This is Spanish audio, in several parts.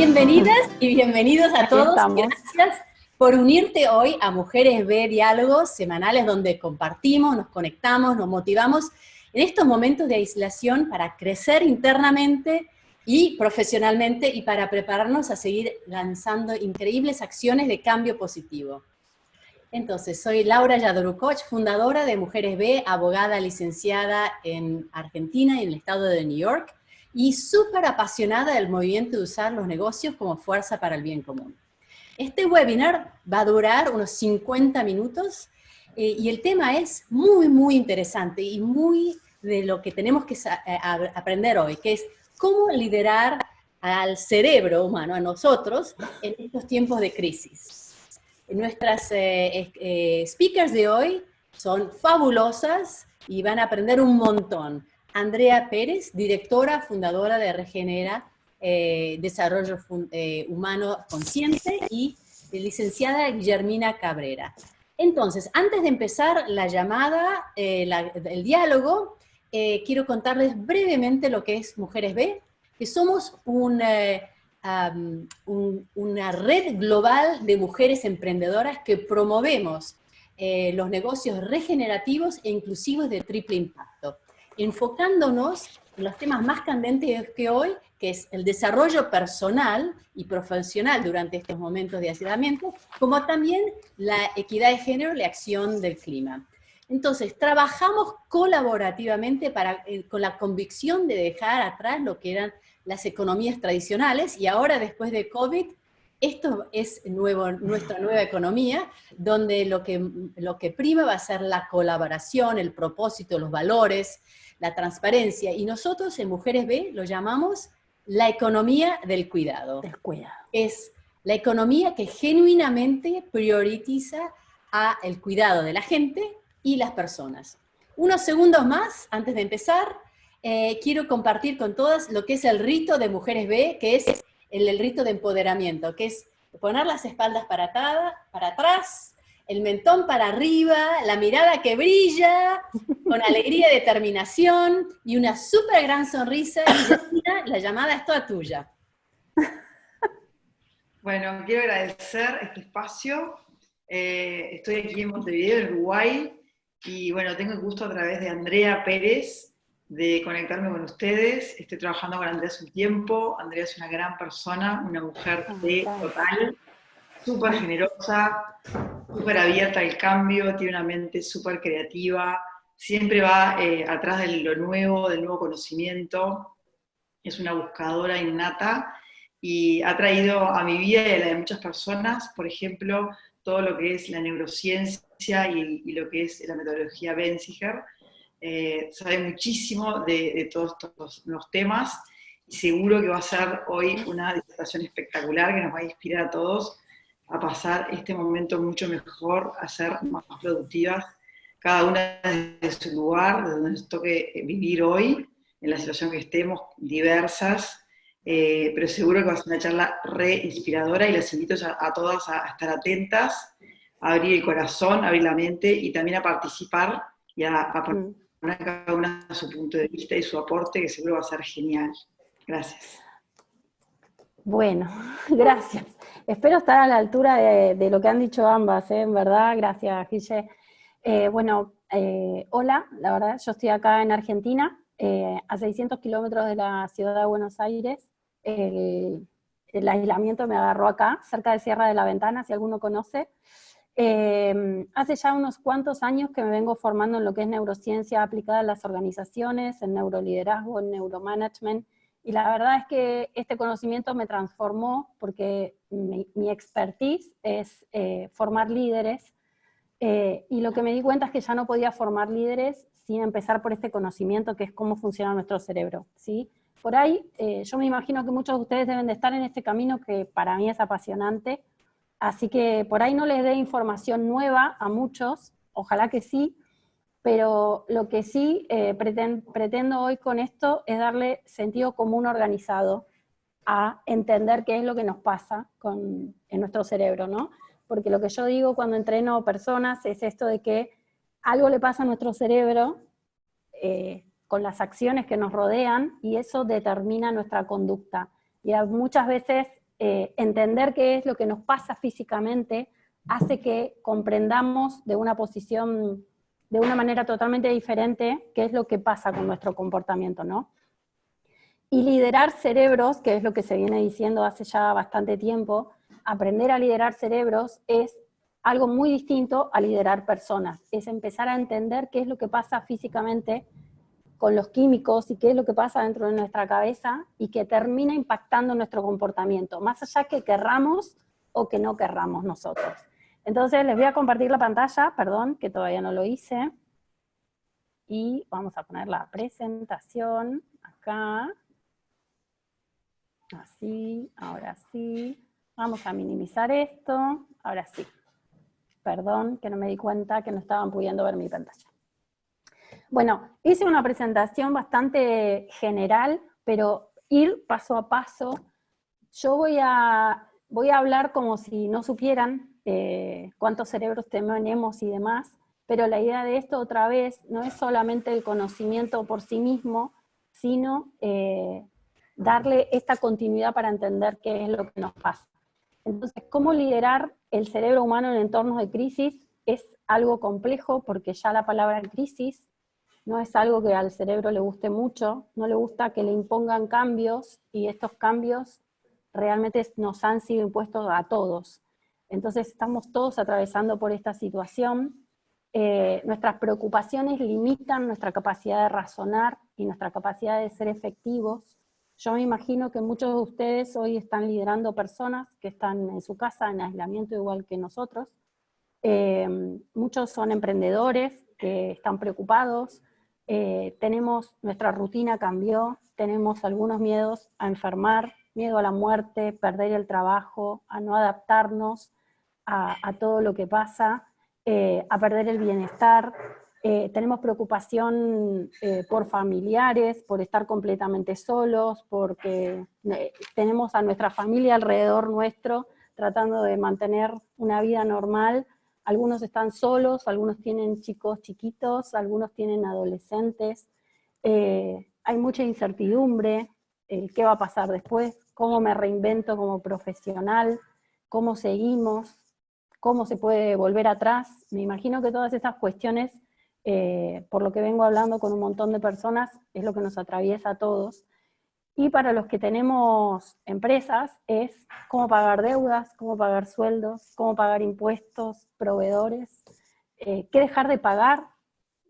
Bienvenidas y bienvenidos a Aquí todos. estamos. Gracias por unirte hoy a Mujeres B Diálogos semanales donde compartimos, nos conectamos, nos motivamos en estos momentos de aislación para crecer internamente y profesionalmente y para prepararnos a seguir lanzando increíbles acciones de cambio positivo. Entonces, soy Laura Yadorukoch, fundadora de Mujeres B, abogada licenciada en Argentina y en el estado de New York, y súper apasionada del movimiento de usar los negocios como fuerza para el bien común. Este webinar va a durar unos 50 minutos y el tema es muy interesante y muy de lo que tenemos que aprender hoy, que es cómo liderar al cerebro humano, a nosotros, en estos tiempos de crisis. Nuestras speakers de hoy son fabulosas y van a aprender un montón. Andrea Pérez, directora, fundadora de Regenera Desarrollo Humano Consciente, y licenciada Guillermina Cabrera. Entonces, antes de empezar la llamada, el diálogo, quiero contarles brevemente lo que es Mujeres B, que somos una red global de mujeres emprendedoras que promovemos los negocios regenerativos e inclusivos de triple impacto, enfocándonos en los temas más candentes que hoy, que es el desarrollo personal y profesional durante estos momentos de aislamiento, como también la equidad de género y la acción del clima. Entonces, trabajamos colaborativamente con la convicción de dejar atrás lo que eran las economías tradicionales, y ahora, después de COVID, esto es nuestra nueva economía, donde lo que prima va a ser la colaboración, el propósito, los valores, la transparencia, y nosotros en Mujeres B lo llamamos la economía del cuidado. Es la economía que genuinamente prioriza el cuidado de la gente y las personas. Unos segundos más, antes de empezar, quiero compartir con todas lo que es el rito de Mujeres B, que es el rito de empoderamiento, que es poner las espaldas para atrás, el mentón para arriba, la mirada que brilla, con alegría y determinación, y una súper gran sonrisa. Y la llamada es toda tuya. Bueno, quiero agradecer este espacio. Estoy aquí en Montevideo, Uruguay, y bueno, tengo el gusto a través de Andrea Pérez de conectarme con ustedes. Estoy trabajando con Andrea hace un tiempo. Andrea es una gran persona, una mujer total, súper generosa, súper abierta al cambio, tiene una mente súper creativa, siempre va atrás de lo nuevo, del nuevo conocimiento, es una buscadora innata y ha traído a mi vida y a la de muchas personas, por ejemplo, todo lo que es la neurociencia y lo que es la metodología Benziger. Sabe muchísimo de todos estos nuevos temas y seguro que va a ser hoy una disertación espectacular que nos va a inspirar a todos a pasar este momento mucho mejor, a ser más productivas, cada una desde su lugar, desde donde nos toque vivir hoy, en la situación que estemos, diversas, pero seguro que va a ser una charla re inspiradora y las invito a todas a estar atentas, a abrir el corazón, a abrir la mente y también a participar y a poner cada una su punto de vista y su aporte, que seguro va a ser genial. Gracias. Bueno, gracias. Espero estar a la altura de lo que han dicho ambas, en verdad. Gracias, Guille. Hola, la verdad, yo estoy acá en Argentina, a 600 kilómetros de la ciudad de Buenos Aires. El aislamiento me agarró acá, cerca de Sierra de la Ventana, si alguno conoce. Hace ya unos cuantos años que me vengo formando en lo que es neurociencia aplicada a las organizaciones, en neuroliderazgo, en neuromanagement, y la verdad es que este conocimiento me transformó porque mi expertise es formar líderes, y lo que me di cuenta es que ya no podía formar líderes sin empezar por este conocimiento que es cómo funciona nuestro cerebro, ¿sí? Por ahí, yo me imagino que muchos de ustedes deben de estar en este camino que para mí es apasionante, así que por ahí no les dé información nueva a muchos, ojalá que sí, pero lo que sí pretendo hoy con esto es darle sentido común organizado a entender qué es lo que nos pasa en nuestro cerebro, ¿no? Porque lo que yo digo cuando entreno personas es esto de que algo le pasa a nuestro cerebro con las acciones que nos rodean y eso determina nuestra conducta. Y muchas veces entender qué es lo que nos pasa físicamente hace que comprendamos de una posición, de una manera totalmente diferente, qué es lo que pasa con nuestro comportamiento, ¿no? Y liderar cerebros, que es lo que se viene diciendo hace ya bastante tiempo, aprender a liderar cerebros es algo muy distinto a liderar personas, es empezar a entender qué es lo que pasa físicamente con los químicos y qué es lo que pasa dentro de nuestra cabeza y que termina impactando nuestro comportamiento, más allá que querramos o que no querramos nosotros. Entonces les voy a compartir la pantalla, perdón, que todavía no lo hice, y vamos a poner la presentación acá, así, ahora sí, vamos a minimizar esto, ahora sí, perdón que no me di cuenta que no estaban pudiendo ver mi pantalla. Bueno, hice una presentación bastante general, pero ir paso a paso. Yo voy a hablar como si no supieran cuántos cerebros tenemos y demás, pero la idea de esto otra vez no es solamente el conocimiento por sí mismo, sino darle esta continuidad para entender qué es lo que nos pasa. Entonces, ¿cómo liderar el cerebro humano en entornos de crisis? Es algo complejo porque ya la palabra crisis no es algo que al cerebro le guste mucho, no le gusta que le impongan cambios, y estos cambios realmente nos han sido impuestos a todos. Entonces estamos todos atravesando por esta situación. Nuestras preocupaciones limitan nuestra capacidad de razonar y nuestra capacidad de ser efectivos. Yo me imagino que muchos de ustedes hoy están liderando personas que están en su casa en aislamiento igual que nosotros. Muchos son emprendedores que están preocupados. Tenemos, nuestra rutina cambió, tenemos algunos miedos a enfermar, miedo a la muerte, perder el trabajo, a no adaptarnos a todo lo que pasa, a perder el bienestar. Tenemos preocupación por familiares, por estar completamente solos, porque tenemos a nuestra familia alrededor nuestro tratando de mantener una vida normal. Algunos están solos, algunos tienen chicos chiquitos, algunos tienen adolescentes. Hay mucha incertidumbre, qué va a pasar después, cómo me reinvento como profesional, cómo seguimos, cómo se puede volver atrás. Me imagino que todas estas cuestiones, por lo que vengo hablando con un montón de personas, es lo que nos atraviesa a todos. Y para los que tenemos empresas es cómo pagar deudas, cómo pagar sueldos, cómo pagar impuestos, proveedores, qué dejar de pagar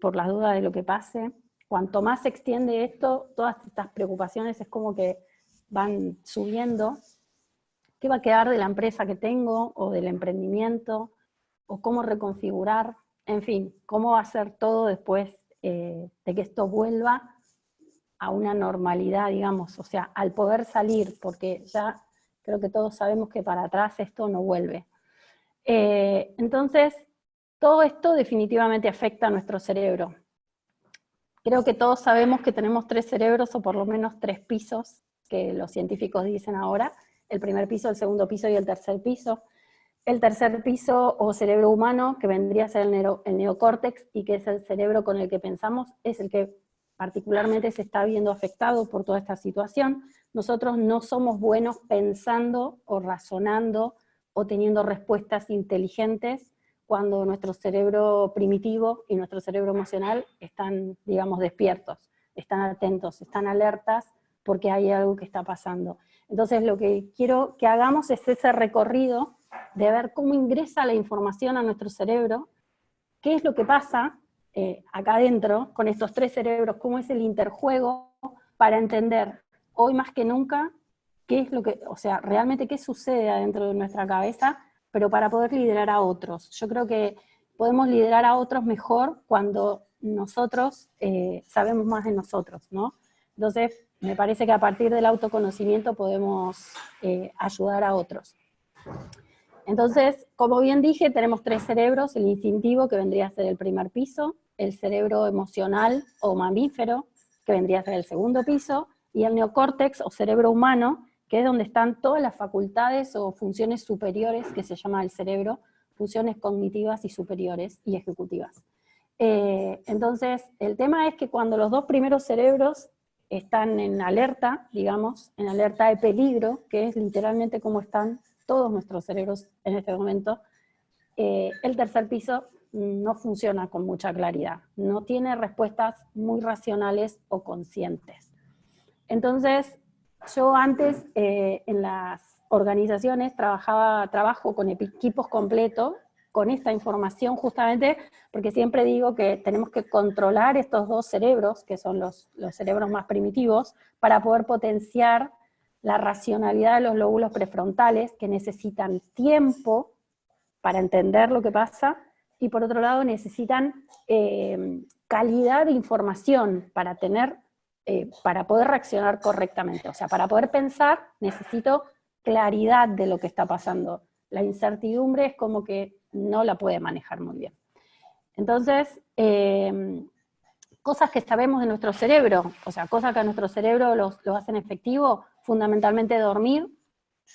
por las dudas de lo que pase. Cuanto más se extiende esto, todas estas preocupaciones es como que van subiendo. ¿Qué va a quedar de la empresa que tengo o del emprendimiento? ¿O cómo reconfigurar? En fin, cómo hacer todo después de que esto vuelva a una normalidad, digamos, o sea, al poder salir, porque ya creo que todos sabemos que para atrás esto no vuelve. Entonces, todo esto definitivamente afecta a nuestro cerebro. Creo que todos sabemos que tenemos 3 cerebros, o por lo menos 3 pisos, que los científicos dicen ahora, el primer piso, el segundo piso y el tercer piso. El tercer piso, o cerebro humano, que vendría a ser el neocórtex, y que es el cerebro con el que pensamos, es el que particularmente se está viendo afectado por toda esta situación. Nosotros no somos buenos pensando o razonando o teniendo respuestas inteligentes cuando nuestro cerebro primitivo y nuestro cerebro emocional están, digamos, despiertos, están atentos, están alertas porque hay algo que está pasando. Entonces lo que quiero que hagamos es ese recorrido de ver cómo ingresa la información a nuestro cerebro, qué es lo que pasa acá adentro, con estos 3 cerebros, cómo es el interjuego, para entender, hoy más que nunca, qué es lo que, o sea, realmente qué sucede adentro de nuestra cabeza, pero para poder liderar a otros. Yo creo que podemos liderar a otros mejor cuando nosotros sabemos más de nosotros, ¿no? Entonces, me parece que a partir del autoconocimiento podemos ayudar a otros. Entonces, como bien dije, tenemos 3 cerebros: el instintivo, que vendría a ser el primer piso, el cerebro emocional o mamífero, que vendría a ser el segundo piso, y el neocórtex o cerebro humano, que es donde están todas las facultades o funciones superiores que se llama el cerebro, funciones cognitivas y superiores y ejecutivas. Entonces, el tema es que cuando los 2 primeros cerebros están en alerta, digamos, en alerta de peligro, que es literalmente como están todos nuestros cerebros en este momento. El tercer piso no funciona con mucha claridad, no tiene respuestas muy racionales o conscientes. Entonces, yo antes en las organizaciones trabajo con equipos completos, con esta información justamente, porque siempre digo que tenemos que controlar estos dos cerebros, que son los cerebros más primitivos, para poder potenciar la racionalidad de los lóbulos prefrontales, que necesitan tiempo para entender lo que pasa, y por otro lado necesitan calidad de información para poder reaccionar correctamente. O sea, para poder pensar necesito claridad de lo que está pasando. La incertidumbre es como que no la puede manejar muy bien. Entonces, cosas que sabemos de nuestro cerebro, o sea, cosas que a nuestro cerebro lo hacen efectivo, fundamentalmente dormir,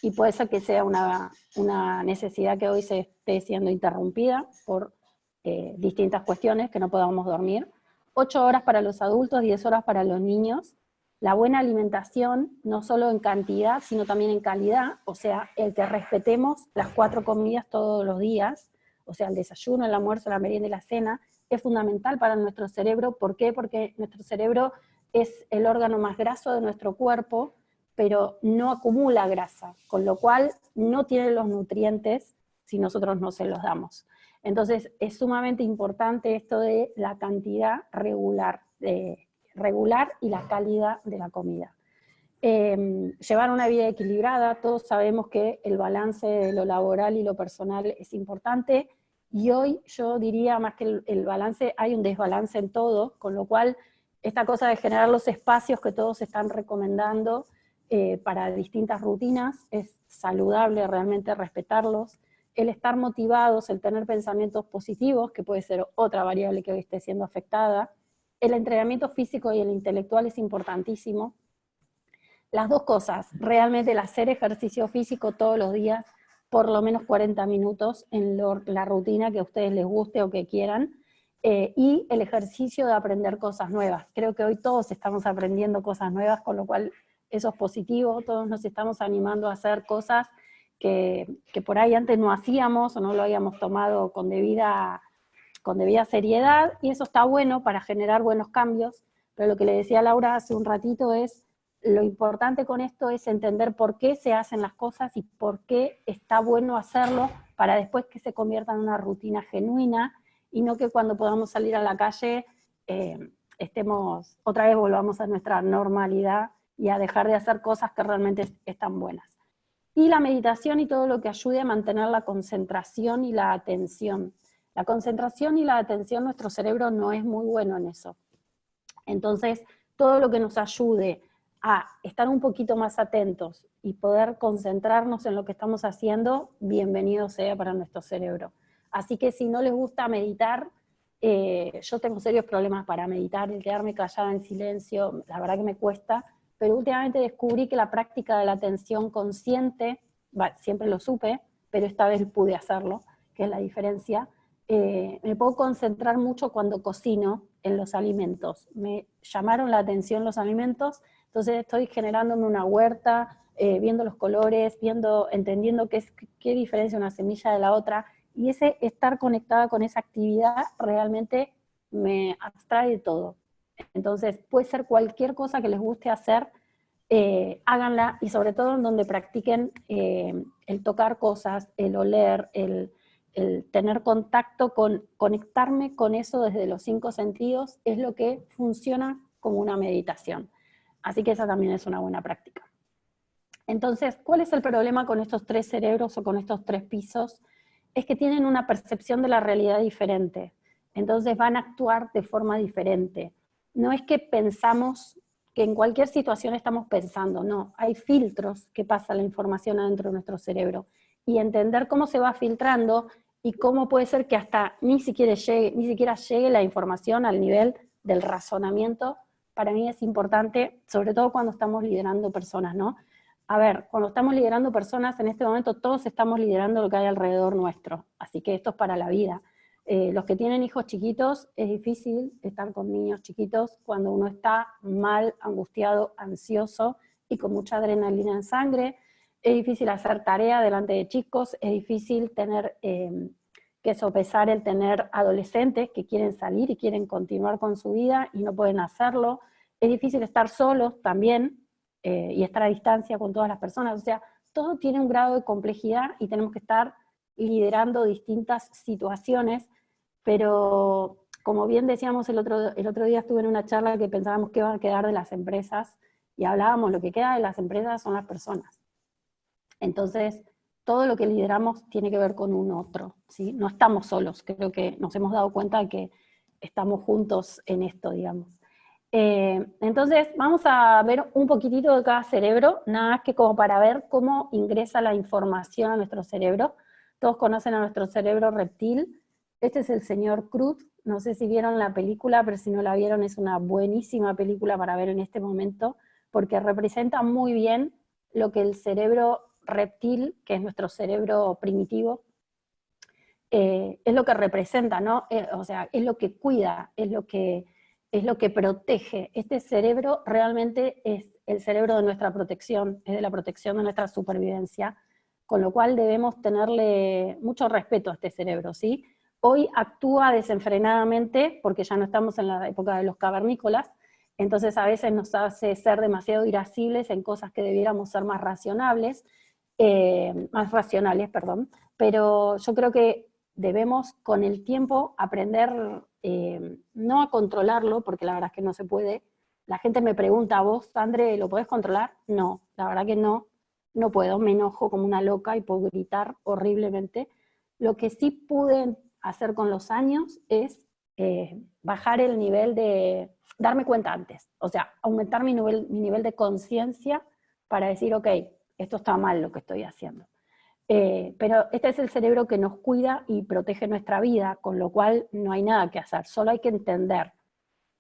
y puede ser que sea una necesidad que hoy se esté siendo interrumpida por distintas cuestiones, que no podamos dormir. 8 horas para los adultos, 10 horas para los niños. La buena alimentación, no solo en cantidad, sino también en calidad, o sea, el que respetemos las 4 comidas todos los días, o sea, el desayuno, el almuerzo, la merienda y la cena, es fundamental para nuestro cerebro. ¿Por qué? Porque nuestro cerebro es el órgano más graso de nuestro cuerpo, pero no acumula grasa, con lo cual no tiene los nutrientes si nosotros no se los damos. Entonces es sumamente importante esto de la cantidad regular y la calidad de la comida. Llevar una vida equilibrada, todos sabemos que el balance de lo laboral y lo personal es importante, y hoy yo diría más que el balance, hay un desbalance en todo, con lo cual esta cosa de generar los espacios que todos están recomendando para distintas rutinas, es saludable realmente respetarlos. El estar motivados, el tener pensamientos positivos, que puede ser otra variable que hoy esté siendo afectada. El entrenamiento físico y el intelectual es importantísimo. Las dos cosas, realmente el hacer ejercicio físico todos los días, por lo menos 40 minutos en la rutina que a ustedes les guste o que quieran, y el ejercicio de aprender cosas nuevas. Creo que hoy todos estamos aprendiendo cosas nuevas, con lo cual eso es positivo, todos nos estamos animando a hacer cosas que por ahí antes no hacíamos o no lo habíamos tomado con debida seriedad, y eso está bueno para generar buenos cambios, pero lo que le decía a Laura hace un ratito es, lo importante con esto es entender por qué se hacen las cosas y por qué está bueno hacerlo, para después que se convierta en una rutina genuina, y no que cuando podamos salir a la calle otra vez volvamos a nuestra normalidad y a dejar de hacer cosas que realmente están buenas. Y la meditación y todo lo que ayude a mantener la concentración y la atención. La concentración y la atención, nuestro cerebro no es muy bueno en eso. Entonces, todo lo que nos ayude a estar un poquito más atentos y poder concentrarnos en lo que estamos haciendo, bienvenido sea para nuestro cerebro. Así que si no les gusta meditar, yo tengo serios problemas para meditar, el quedarme callada en silencio, la verdad que me cuesta, pero últimamente descubrí que la práctica de la atención consciente, siempre lo supe, pero esta vez pude hacerlo, que es la diferencia. Me puedo concentrar mucho cuando cocino en los alimentos. Me llamaron la atención los alimentos, entonces estoy generándome una huerta, viendo los colores, entendiendo qué diferencia una semilla de la otra, y ese estar conectada con esa actividad realmente me abstrae de todo. Entonces puede ser cualquier cosa que les guste hacer, háganla, y sobre todo en donde practiquen el tocar cosas, el oler, el tener contacto conectarme con eso desde los 5 sentidos, es lo que funciona como una meditación. Así que esa también es una buena práctica. Entonces, ¿cuál es el problema con estos 3 cerebros o con estos 3 pisos? Es que tienen una percepción de la realidad diferente. Entonces van a actuar de forma diferente. No es que pensamos que en cualquier situación estamos pensando, no, hay filtros que pasa la información adentro de nuestro cerebro. Y entender cómo se va filtrando y cómo puede ser que hasta ni siquiera llegue la información al nivel del razonamiento, para mí es importante, sobre todo cuando estamos liderando personas, ¿no? A ver, cuando estamos liderando personas, en este momento todos estamos liderando lo que hay alrededor nuestro, así que esto es para la vida. Los que tienen hijos chiquitos, es difícil estar con niños chiquitos cuando uno está mal, angustiado, ansioso y con mucha adrenalina en sangre. Es difícil hacer tarea delante de chicos, es difícil tener que sopesar el tener adolescentes que quieren salir y quieren continuar con su vida y no pueden hacerlo. Es difícil estar solos también y estar a distancia con todas las personas. O sea, todo tiene un grado de complejidad y tenemos que estar liderando distintas situaciones, pero como bien decíamos el otro día estuve en una charla que pensábamos que iban a quedar de las empresas y hablábamos, lo que queda de las empresas son las personas. Entonces, todo lo que lideramos tiene que ver con un otro, ¿sí? No estamos solos, creo que nos hemos dado cuenta de que estamos juntos en esto, digamos. Entonces, vamos a ver un poquitito de cada cerebro, nada más que como para ver cómo ingresa la información a nuestro cerebro. Todos conocen a nuestro cerebro reptil. Este es el señor Cruz, no sé si vieron la película, pero si no la vieron es una buenísima película para ver en este momento, porque representa muy bien lo que el cerebro reptil, que es nuestro cerebro primitivo, es lo que representa, ¿no? O sea, es lo que cuida, es lo que protege. Este cerebro realmente es el cerebro de nuestra protección, es de la protección de nuestra supervivencia, con lo cual debemos tenerle mucho respeto a este cerebro, ¿sí? Hoy actúa desenfrenadamente, porque ya no estamos en la época de los cavernícolas, entonces a veces nos hace ser demasiado irascibles en cosas que debiéramos ser más racionales, pero yo creo que debemos con el tiempo aprender no a controlarlo, porque la verdad es que no se puede. La gente me pregunta, ¿vos, André, lo podés controlar? No, la verdad que no puedo, me enojo como una loca y puedo gritar horriblemente. Lo que sí pude hacer con los años es bajar el nivel de, darme cuenta antes, o sea, aumentar mi nivel de conciencia para decir, ok, esto está mal lo que estoy haciendo. Pero este es el cerebro que nos cuida y protege nuestra vida, con lo cual no hay nada que hacer, solo hay que entender.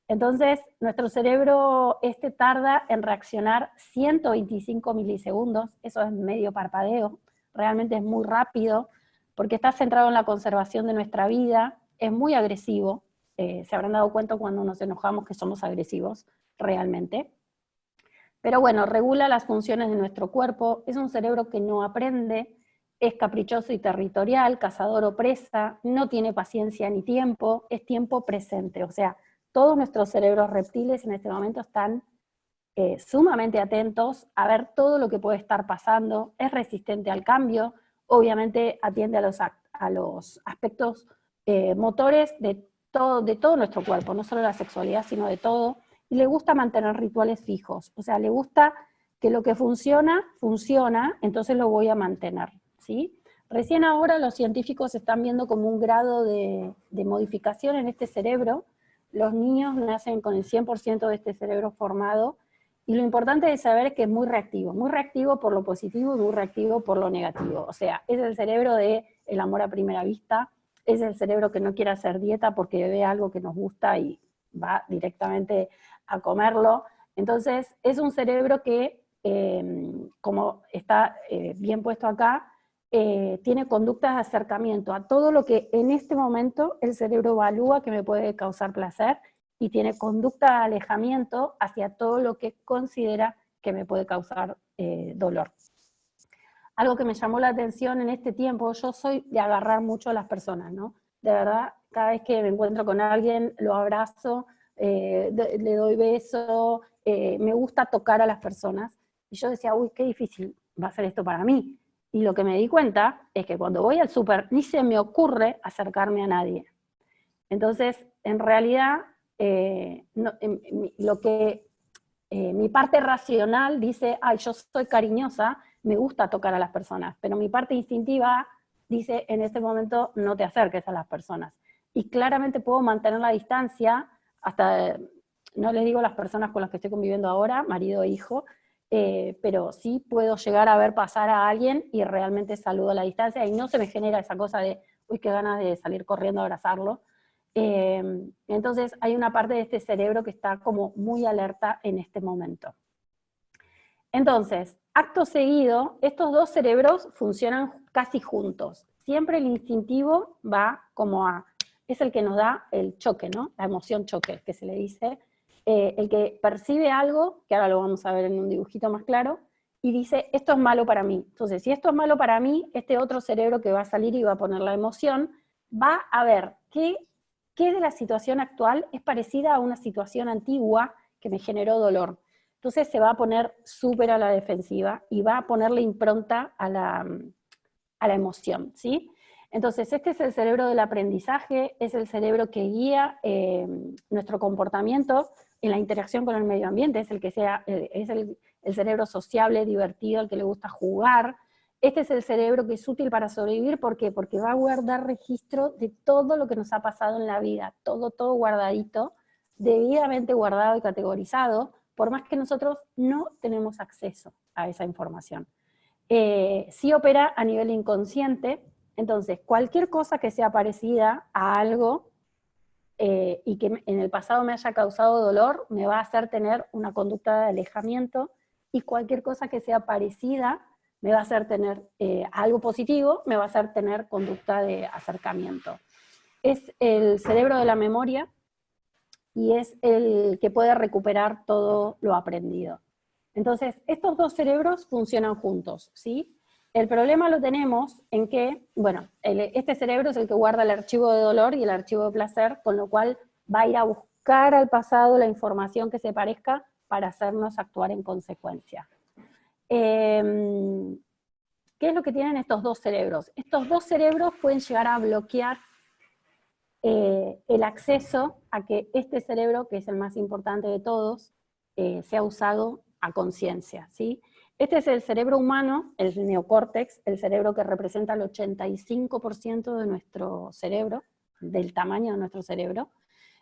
Entonces, nuestro cerebro tarda en reaccionar 125 milisegundos, eso es medio parpadeo, realmente es muy rápido, porque está centrado en la conservación de nuestra vida, es muy agresivo, se habrán dado cuenta cuando nos enojamos que somos agresivos, realmente. Pero bueno, regula las funciones de nuestro cuerpo, es un cerebro que no aprende, es caprichoso y territorial, cazador o presa, no tiene paciencia ni tiempo, es tiempo presente, o sea, todos nuestros cerebros reptiles en este momento están sumamente atentos a ver todo lo que puede estar pasando, es resistente al cambio, obviamente atiende a los aspectos motores de todo nuestro cuerpo, no solo la sexualidad, sino de todo, y le gusta mantener rituales fijos, o sea, le gusta que lo que funciona, funciona, entonces lo voy a mantener, ¿sí? Recién ahora los científicos están viendo como un grado de modificación en este cerebro. Los niños nacen con el 100% de este cerebro formado, y lo importante de saber es que es muy reactivo por lo positivo y muy reactivo por lo negativo. O sea, es el cerebro del amor a primera vista, es el cerebro que no quiere hacer dieta porque ve algo que nos gusta y va directamente a comerlo. Entonces, es un cerebro que, como está bien puesto acá, tiene conductas de acercamiento a todo lo que en este momento el cerebro evalúa que me puede causar placer, y tiene conducta de alejamiento hacia todo lo que considera que me puede causar dolor. Algo que me llamó la atención en este tiempo, yo soy de agarrar mucho a las personas, ¿no? De verdad, cada vez que me encuentro con alguien, lo abrazo, le doy beso, me gusta tocar a las personas, y yo decía, uy, qué difícil va a ser esto para mí. Y lo que me di cuenta es que cuando voy al súper, ni se me ocurre acercarme a nadie. Entonces, en realidad, mi parte racional dice, ay, yo soy cariñosa, me gusta tocar a las personas, pero mi parte instintiva dice, en este momento no te acerques a las personas. Y claramente puedo mantener la distancia, hasta, no les digo las personas con las que estoy conviviendo ahora, marido e hijo, pero sí puedo llegar a ver pasar a alguien y realmente saludo a la distancia y no se me genera esa cosa de, uy, qué ganas de salir corriendo a abrazarlo. Entonces hay una parte de este cerebro que está como muy alerta en este momento. Entonces, acto seguido, estos dos cerebros funcionan casi juntos. Siempre el instintivo va como a es el que nos da el choque, ¿no? La emoción choque, que se le dice, el que percibe algo, que ahora lo vamos a ver en un dibujito más claro, y dice, esto es malo para mí. Entonces, si esto es malo para mí, este otro cerebro que va a salir y va a poner la emoción, va a ver qué de la situación actual es parecida a una situación antigua que me generó dolor. Entonces se va a poner súper a la defensiva y va a ponerle impronta a la emoción, ¿sí? Entonces, este es el cerebro del aprendizaje, es el cerebro que guía nuestro comportamiento en la interacción con el medio ambiente, es el cerebro sociable, divertido, al que le gusta jugar. Este es el cerebro que es útil para sobrevivir, ¿por qué? Porque va a guardar registro de todo lo que nos ha pasado en la vida, todo guardadito, debidamente guardado y categorizado, por más que nosotros no tenemos acceso a esa información. Sí opera a nivel inconsciente, entonces cualquier cosa que sea parecida a algo y que en el pasado me haya causado dolor, me va a hacer tener una conducta de alejamiento, y cualquier cosa que sea parecida me va a hacer tener algo positivo, me va a hacer tener conducta de acercamiento. Es el cerebro de la memoria y es el que puede recuperar todo lo aprendido. Entonces, estos dos cerebros funcionan juntos, ¿sí? El problema lo tenemos en que, bueno, este cerebro es el que guarda el archivo de dolor y el archivo de placer, con lo cual va a ir a buscar al pasado la información que se parezca para hacernos actuar en consecuencia. ¿Qué es lo que tienen estos dos cerebros? Estos dos cerebros pueden llegar a bloquear el acceso a que este cerebro, que es el más importante de todos, sea usado a conciencia, ¿sí? Este es el cerebro humano, el neocórtex, el cerebro que representa el 85% de nuestro cerebro, del tamaño de nuestro cerebro.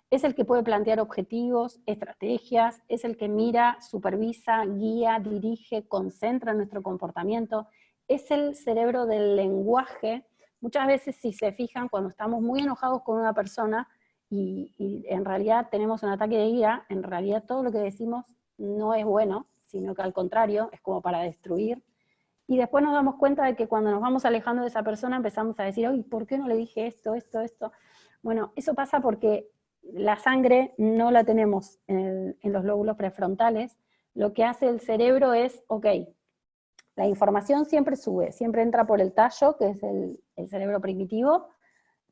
Es el que puede plantear objetivos, estrategias, es el que mira, supervisa, guía, dirige, concentra nuestro comportamiento. Es el cerebro del lenguaje. Muchas veces, si se fijan, cuando estamos muy enojados con una persona y en realidad tenemos un ataque de ira, en realidad todo lo que decimos no es bueno, sino que al contrario, es como para destruir. Y después nos damos cuenta de que cuando nos vamos alejando de esa persona empezamos a decir, ¡ay, ¿por qué no le dije esto? Bueno, eso pasa porque la sangre no la tenemos en los lóbulos prefrontales. Lo que hace el cerebro es, ok, la información siempre sube, siempre entra por el tallo, que es el cerebro primitivo,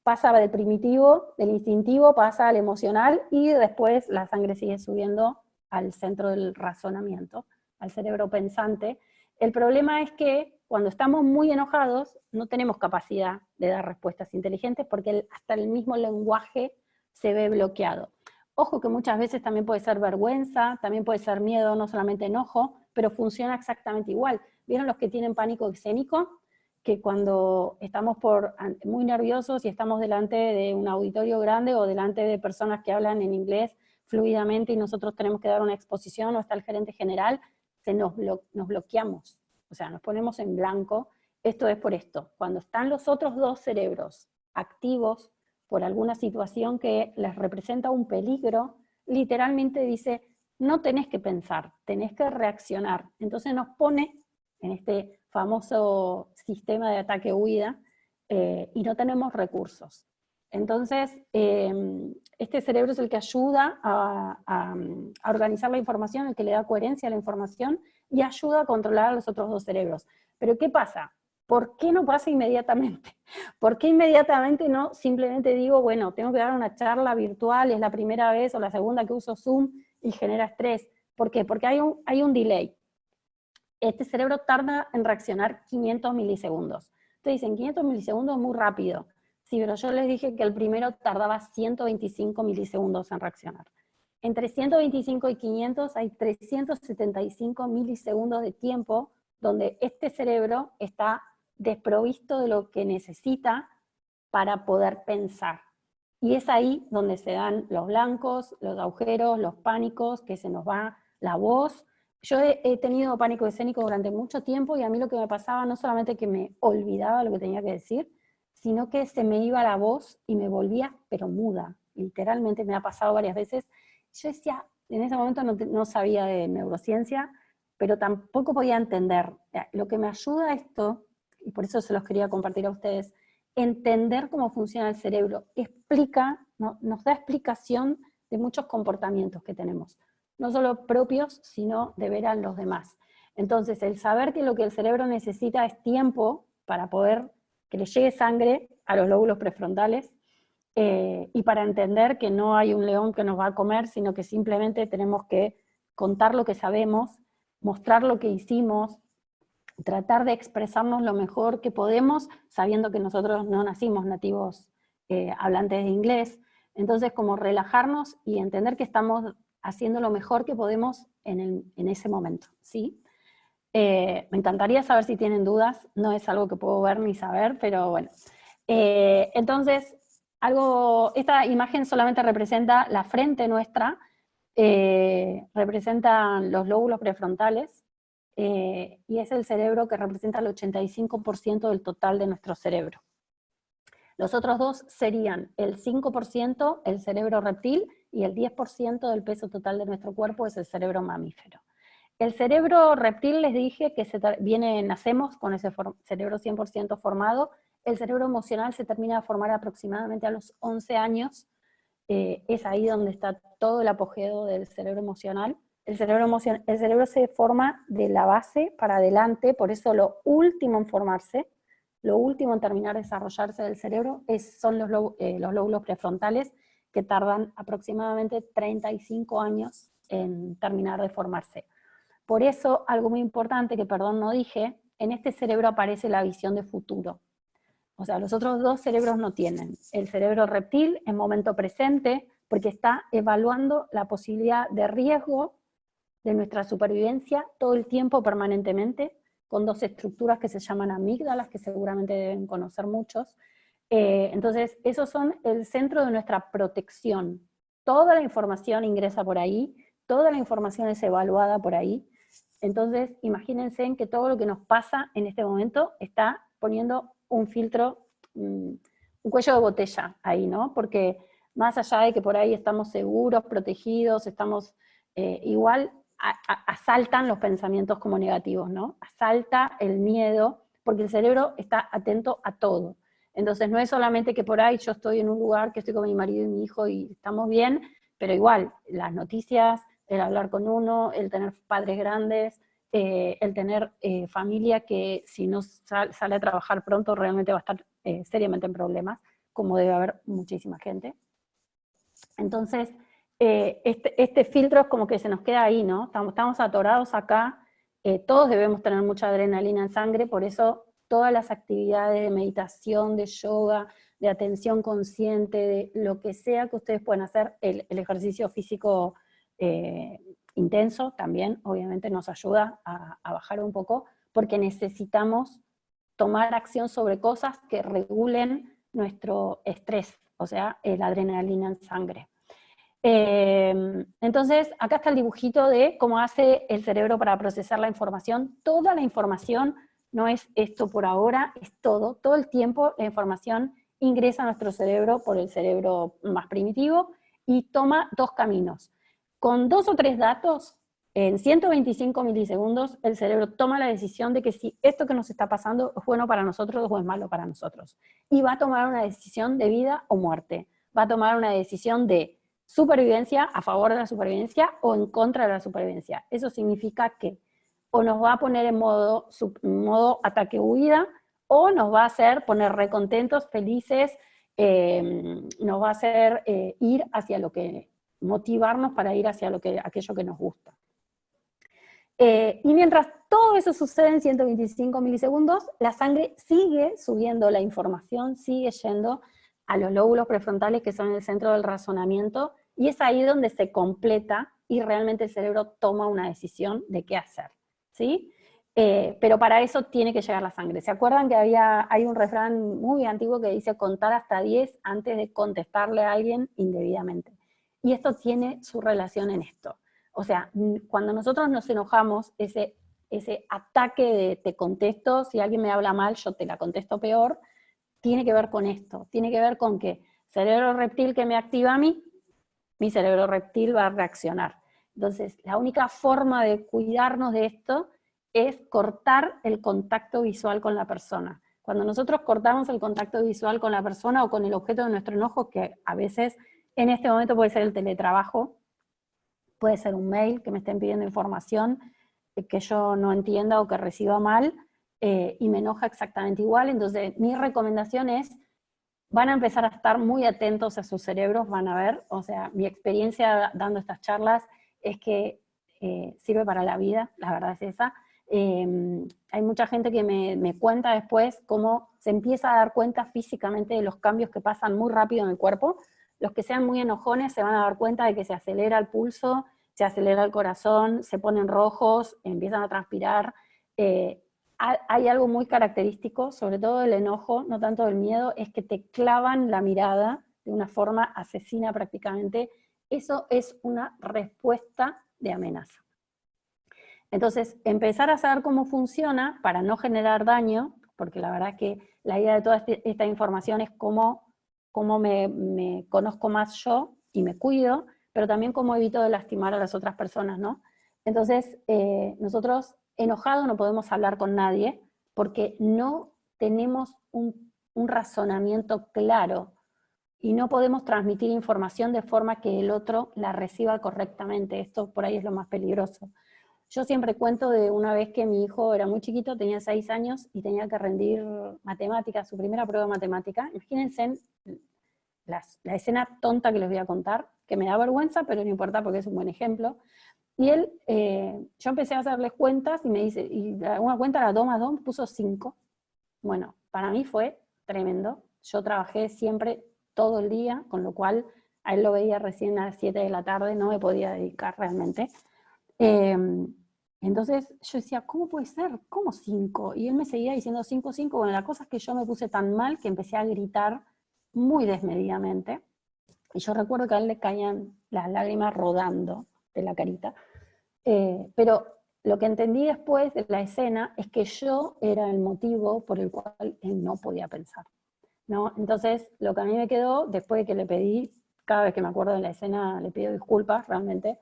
pasa del primitivo, del instintivo, pasa al emocional, y después la sangre sigue subiendo al centro del razonamiento, al cerebro pensante. El problema es que cuando estamos muy enojados no tenemos capacidad de dar respuestas inteligentes porque hasta el mismo lenguaje se ve bloqueado. Ojo que muchas veces también puede ser vergüenza, también puede ser miedo, no solamente enojo, pero funciona exactamente igual. ¿Vieron los que tienen pánico escénico? Que cuando estamos muy nerviosos y estamos delante de un auditorio grande o delante de personas que hablan en inglés fluidamente y nosotros tenemos que dar una exposición, o está el gerente general, nos bloqueamos, o sea, nos ponemos en blanco. Esto es por esto. Cuando están los otros dos cerebros activos por alguna situación que les representa un peligro, literalmente dice, no tenés que pensar, tenés que reaccionar. Entonces nos pone en este famoso sistema de ataque-huida y no tenemos recursos. Entonces, este cerebro es el que ayuda a organizar la información, el que le da coherencia a la información y ayuda a controlar a los otros dos cerebros. Pero ¿qué pasa? ¿Por qué no pasa inmediatamente? ¿Por qué inmediatamente no simplemente digo, bueno, tengo que dar una charla virtual, es la primera vez o la segunda que uso Zoom y genera estrés? ¿Por qué? Porque hay un delay. Este cerebro tarda en reaccionar 500 milisegundos. Ustedes dicen, 500 milisegundos es muy rápido. Sí, pero yo les dije que el primero tardaba 125 milisegundos en reaccionar. Entre 125 y 500 hay 375 milisegundos de tiempo donde este cerebro está desprovisto de lo que necesita para poder pensar. Y es ahí donde se dan los blancos, los agujeros, los pánicos, que se nos va la voz. Yo he tenido pánico escénico durante mucho tiempo y a mí lo que me pasaba no solamente que me olvidaba lo que tenía que decir, sino que se me iba la voz y me volvía pero muda. Literalmente me ha pasado varias veces. Yo decía, en ese momento no sabía de neurociencia, pero tampoco podía entender. Lo que me ayuda a esto, y por eso se los quería compartir a ustedes, entender cómo funciona el cerebro. Nos da explicación de muchos comportamientos que tenemos, no solo propios, sino de ver a los demás. Entonces, el saber que lo que el cerebro necesita es tiempo para poder que le llegue sangre a los lóbulos prefrontales, y para entender que no hay un león que nos va a comer, sino que simplemente tenemos que contar lo que sabemos, mostrar lo que hicimos, tratar de expresarnos lo mejor que podemos, sabiendo que nosotros no nacimos nativos hablantes de inglés. Entonces, como relajarnos y entender que estamos haciendo lo mejor que podemos en ese momento, ¿sí? Me encantaría saber si tienen dudas, no es algo que puedo ver ni saber, pero bueno. Entonces, esta imagen solamente representa la frente nuestra, representan los lóbulos prefrontales, y es el cerebro que representa el 85% del total de nuestro cerebro. Los otros dos serían el 5%, el cerebro reptil, y el 10% del peso total de nuestro cuerpo es el cerebro mamífero. El cerebro reptil, les dije que nacemos con ese cerebro 100% formado. El cerebro emocional se termina de formar aproximadamente a los 11 años. Es ahí donde está todo el apogeo del cerebro emocional. El cerebro se forma de la base para adelante, por eso lo último en formarse, lo último en terminar de desarrollarse del cerebro son los lóbulos prefrontales, que tardan aproximadamente 35 años en terminar de formarse. Por eso, algo muy importante que, perdón, no dije, en este cerebro aparece la visión de futuro. O sea, los otros dos cerebros no tienen. El cerebro reptil en momento presente, porque está evaluando la posibilidad de riesgo de nuestra supervivencia todo el tiempo, permanentemente, con dos estructuras que se llaman amígdalas, que seguramente deben conocer muchos. Entonces, esos son el centro de nuestra protección. Toda la información ingresa por ahí, toda la información es evaluada por ahí. Entonces, imagínense en que todo lo que nos pasa en este momento está poniendo un filtro, un cuello de botella ahí, ¿no? Porque más allá de que por ahí estamos seguros, protegidos, estamos igual, asaltan los pensamientos como negativos, ¿no? Asalta el miedo, porque el cerebro está atento a todo. Entonces no es solamente que por ahí yo estoy en un lugar que estoy con mi marido y mi hijo y estamos bien, pero igual, las noticias, el hablar con uno, el tener padres grandes, el tener familia que si no sale a trabajar pronto realmente va a estar seriamente en problemas, como debe haber muchísima gente. Entonces, este filtro es como que se nos queda ahí, ¿no? Estamos atorados acá, todos debemos tener mucha adrenalina en sangre, por eso todas las actividades de meditación, de yoga, de atención consciente, de lo que sea que ustedes puedan hacer, el ejercicio físico intenso también, obviamente nos ayuda a bajar un poco, porque necesitamos tomar acción sobre cosas que regulen nuestro estrés, o sea, la adrenalina en sangre. Entonces, acá está el dibujito de cómo hace el cerebro para procesar la información. Toda la información, no es esto por ahora, es todo el tiempo la información ingresa a nuestro cerebro por el cerebro más primitivo y toma dos caminos. Con 2 o 3 datos, en 125 milisegundos, el cerebro toma la decisión de que si esto que nos está pasando es bueno para nosotros o es malo para nosotros. Y va a tomar una decisión de vida o muerte. Va a tomar una decisión de supervivencia, a favor de la supervivencia o en contra de la supervivencia. Eso significa que o nos va a poner en modo ataque-huida, o nos va a hacer poner recontentos, felices, nos va a hacer ir hacia lo que, motivarnos para ir hacia aquello que nos gusta. Y mientras todo eso sucede en 125 milisegundos, la sangre sigue subiendo la información, sigue yendo a los lóbulos prefrontales, que son el centro del razonamiento, y es ahí donde se completa y realmente el cerebro toma una decisión de qué hacer, ¿sí? Pero para eso tiene que llegar la sangre. ¿Se acuerdan que hay un refrán muy antiguo que dice contar hasta 10 antes de contestarle a alguien indebidamente? Y esto tiene su relación en esto. O sea, cuando nosotros nos enojamos, ese ataque de te contesto, si alguien me habla mal, yo te la contesto peor, tiene que ver con esto. Tiene que ver con que cerebro reptil que me activa a mí, mi cerebro reptil va a reaccionar. Entonces, la única forma de cuidarnos de esto es cortar el contacto visual con la persona. Cuando nosotros cortamos el contacto visual con la persona o con el objeto de nuestro enojo, que a veces en este momento puede ser el teletrabajo, puede ser un mail que me estén pidiendo información que yo no entienda o que reciba mal, y me enoja exactamente igual. Entonces mi recomendación es, van a empezar a estar muy atentos a sus cerebros, van a ver, o sea, mi experiencia dando estas charlas es que sirve para la vida, la verdad es esa. Hay mucha gente que me cuenta después cómo se empieza a dar cuenta físicamente de los cambios que pasan muy rápido en el cuerpo. Los que sean muy enojones se van a dar cuenta de que se acelera el pulso, se acelera el corazón, se ponen rojos, empiezan a transpirar. Hay algo muy característico, sobre todo del enojo, no tanto del miedo, es que te clavan la mirada de una forma asesina prácticamente. Eso es una respuesta de amenaza. Entonces, empezar a saber cómo funciona para no generar daño, porque la verdad es que la idea de toda esta información es cómo me conozco más yo y me cuido, pero también cómo evito de lastimar a las otras personas, ¿no? Entonces, nosotros enojados no podemos hablar con nadie, porque no tenemos un razonamiento claro, y no podemos transmitir información de forma que el otro la reciba correctamente. Esto por ahí es lo más peligroso. Yo siempre cuento de una vez que mi hijo era muy chiquito, tenía 6 años, y tenía que rendir matemáticas, su primera prueba de matemática. Imagínense la escena tonta que les voy a contar, que me da vergüenza, pero no importa porque es un buen ejemplo. Y él, yo empecé a hacerles cuentas, y me dice, y una cuenta era 2 más 2, puso 5. Bueno, para mí fue tremendo. Yo trabajé siempre todo el día, con lo cual a él lo veía recién a las 7 de la tarde, no me podía dedicar realmente. Entonces yo decía, ¿cómo puede ser? ¿Cómo 5? Y él me seguía diciendo 5, 5. Bueno, la cosa es que yo me puse tan mal que empecé a gritar muy desmedidamente. Y yo recuerdo que a él le caían las lágrimas rodando de la carita. Pero lo que entendí después de la escena es que yo era el motivo por el cual él no podía pensar, ¿no? Entonces, lo que a mí me quedó, después de que le pedí, cada vez que me acuerdo de la escena le pido disculpas realmente,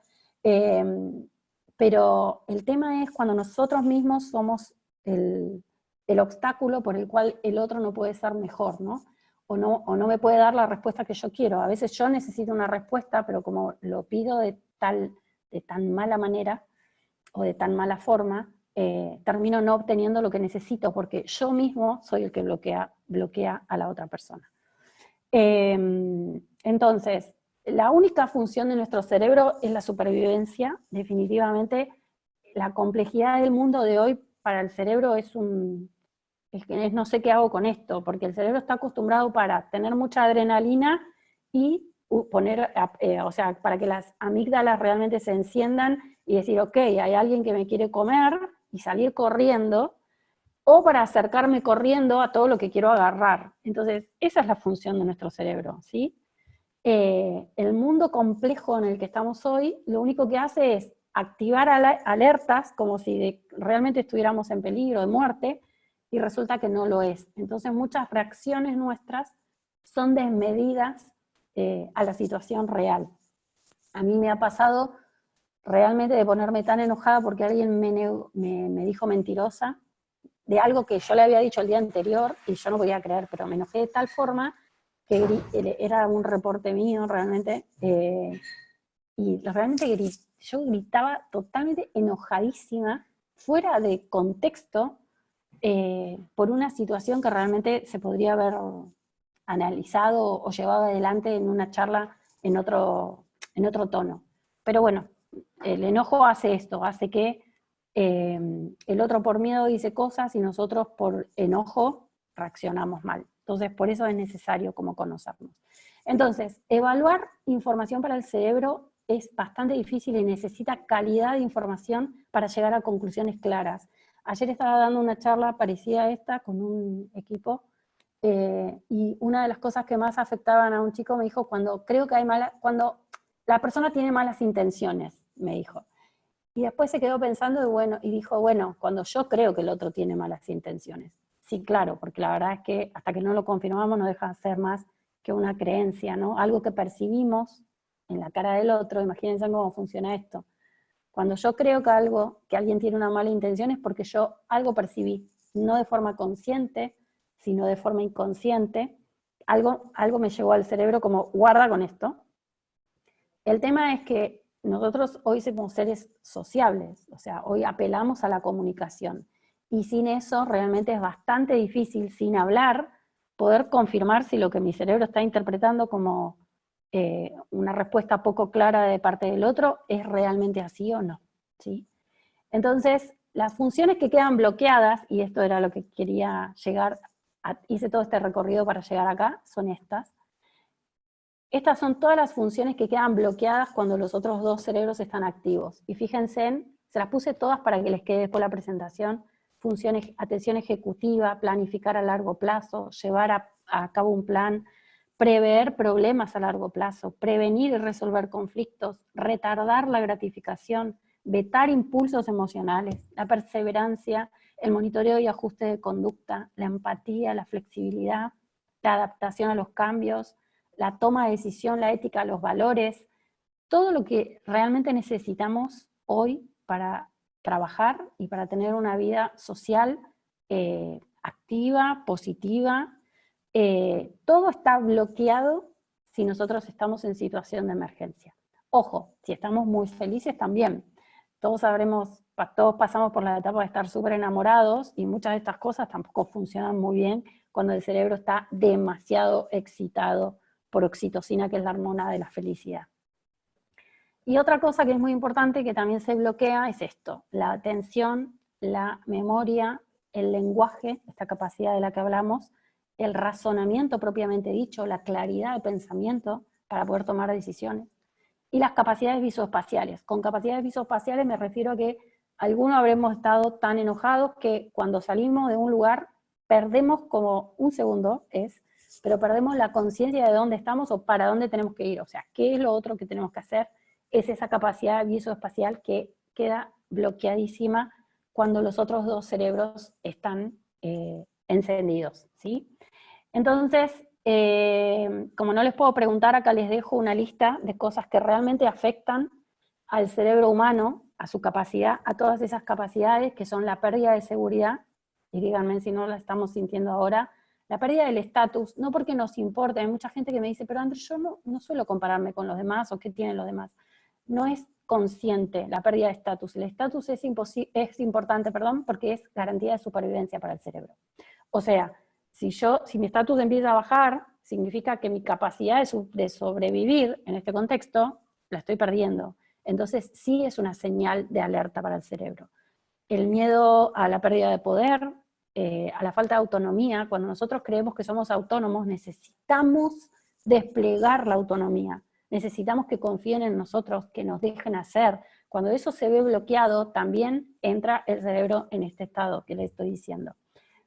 pero el tema es cuando nosotros mismos somos el obstáculo por el cual el otro no puede ser mejor, ¿no? O no me puede dar la respuesta que yo quiero. A veces yo necesito una respuesta, pero como lo pido de tan mala manera, o de tan mala forma, termino no obteniendo lo que necesito, porque yo mismo soy el que bloquea a la otra persona. Entonces, la única función de nuestro cerebro es la supervivencia. Definitivamente, la complejidad del mundo de hoy para el cerebro es no sé qué hago con esto, porque el cerebro está acostumbrado para tener mucha adrenalina y o sea, para que las amígdalas realmente se enciendan y decir, ok, hay alguien que me quiere comer, y salir corriendo, o para acercarme corriendo a todo lo que quiero agarrar. Entonces, esa es la función de nuestro cerebro, ¿sí? El mundo complejo en el que estamos hoy, lo único que hace es activar alertas, como si realmente estuviéramos en peligro de muerte, y resulta que no lo es. Entonces, muchas reacciones nuestras son desmedidas a la situación real. A mí me ha pasado realmente de ponerme tan enojada porque alguien me dijo mentirosa de algo que yo le había dicho el día anterior, y yo no podía creer, pero me enojé de tal forma que era un reporte mío realmente, y realmente yo gritaba totalmente enojadísima, fuera de contexto, por una situación que realmente se podría haber analizado o llevado adelante en una charla en otro tono. Pero bueno, el enojo hace esto, hace que el otro por miedo dice cosas y nosotros por enojo reaccionamos mal. Entonces, por eso es necesario como conocernos. Entonces, evaluar información para el cerebro es bastante difícil y necesita calidad de información para llegar a conclusiones claras. Ayer estaba dando una charla parecida a esta con un equipo, y una de las cosas que más afectaban a un chico me dijo, cuando la persona tiene malas intenciones, me dijo. Y después se quedó pensando y dijo, bueno, cuando yo creo que el otro tiene malas intenciones. Sí, claro, porque la verdad es que hasta que no lo confirmamos no deja de ser más que una creencia, ¿no? Algo que percibimos en la cara del otro. Imagínense cómo funciona esto. Cuando yo creo que alguien tiene una mala intención es porque yo algo percibí, no de forma consciente, sino de forma inconsciente, algo me llegó al cerebro como, guarda con esto. El tema es que nosotros hoy somos seres sociables, o sea, hoy apelamos a la comunicación, y sin eso realmente es bastante difícil, sin hablar, poder confirmar si lo que mi cerebro está interpretando como una respuesta poco clara de parte del otro es realmente así o no, ¿sí? Entonces, las funciones que quedan bloqueadas, y esto era lo que quería llegar, hice todo este recorrido para llegar acá, son estas. Estas son todas las funciones que quedan bloqueadas cuando los otros dos cerebros están activos. Y fíjense, se las puse todas para que les quede después la presentación. Funciones, atención ejecutiva, planificar a largo plazo, llevar a cabo un plan, prever problemas a largo plazo, prevenir y resolver conflictos, retardar la gratificación, vetar impulsos emocionales, la perseverancia, el monitoreo y ajuste de conducta, la empatía, la flexibilidad, la adaptación a los cambios, la toma de decisión, la ética, los valores, todo lo que realmente necesitamos hoy para trabajar y para tener una vida social activa, positiva. Todo está bloqueado si nosotros estamos en situación de emergencia. Ojo, si estamos muy felices también. Todos pasamos por la etapa de estar súper enamorados y muchas de estas cosas tampoco funcionan muy bien cuando el cerebro está demasiado excitado por oxitocina, que es la hormona de la felicidad. Y otra cosa que es muy importante que también se bloquea es esto, la atención, la memoria, el lenguaje, esta capacidad de la que hablamos, el razonamiento propiamente dicho, la claridad de pensamiento para poder tomar decisiones, y las capacidades visoespaciales. Con capacidades visoespaciales me refiero a que algunos habremos estado tan enojados que cuando salimos de un lugar perdemos como un segundo, pero perdemos la conciencia de dónde estamos o para dónde tenemos que ir, o sea, qué es lo otro que tenemos que hacer, es esa capacidad visoespacial que queda bloqueadísima cuando los otros dos cerebros están encendidos, ¿sí? Entonces, como no les puedo preguntar, acá les dejo una lista de cosas que realmente afectan al cerebro humano, a su capacidad, a todas esas capacidades que son la pérdida de seguridad, y díganme si no la estamos sintiendo ahora, la pérdida del estatus, no porque nos importe, hay mucha gente que me dice, pero Andrés, yo no suelo compararme con los demás, o qué tienen los demás. No es consciente la pérdida de estatus. El estatus es importante, porque es garantía de supervivencia para el cerebro. O sea, si mi estatus empieza a bajar, significa que mi capacidad de sobrevivir en este contexto la estoy perdiendo. Entonces sí es una señal de alerta para el cerebro. El miedo a la pérdida de poder, a la falta de autonomía. Cuando nosotros creemos que somos autónomos, necesitamos desplegar la autonomía. Necesitamos que confíen en nosotros, que nos dejen hacer. Cuando eso se ve bloqueado, también entra el cerebro en este estado que les estoy diciendo.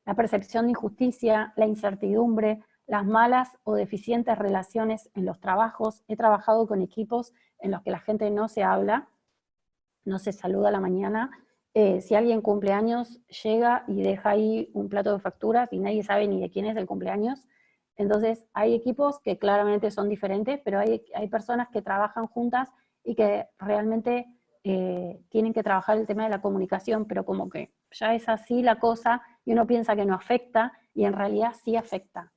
La percepción de injusticia, la incertidumbre, las malas o deficientes relaciones en los trabajos. He trabajado con equipos en los que la gente no se habla, no se saluda a la mañana. Si alguien cumple años, llega y deja ahí un plato de facturas y nadie sabe ni de quién es el cumpleaños. Entonces hay equipos que claramente son diferentes, pero hay personas que trabajan juntas y que realmente tienen que trabajar el tema de la comunicación, pero como que ya es así la cosa y uno piensa que no afecta y en realidad sí afecta.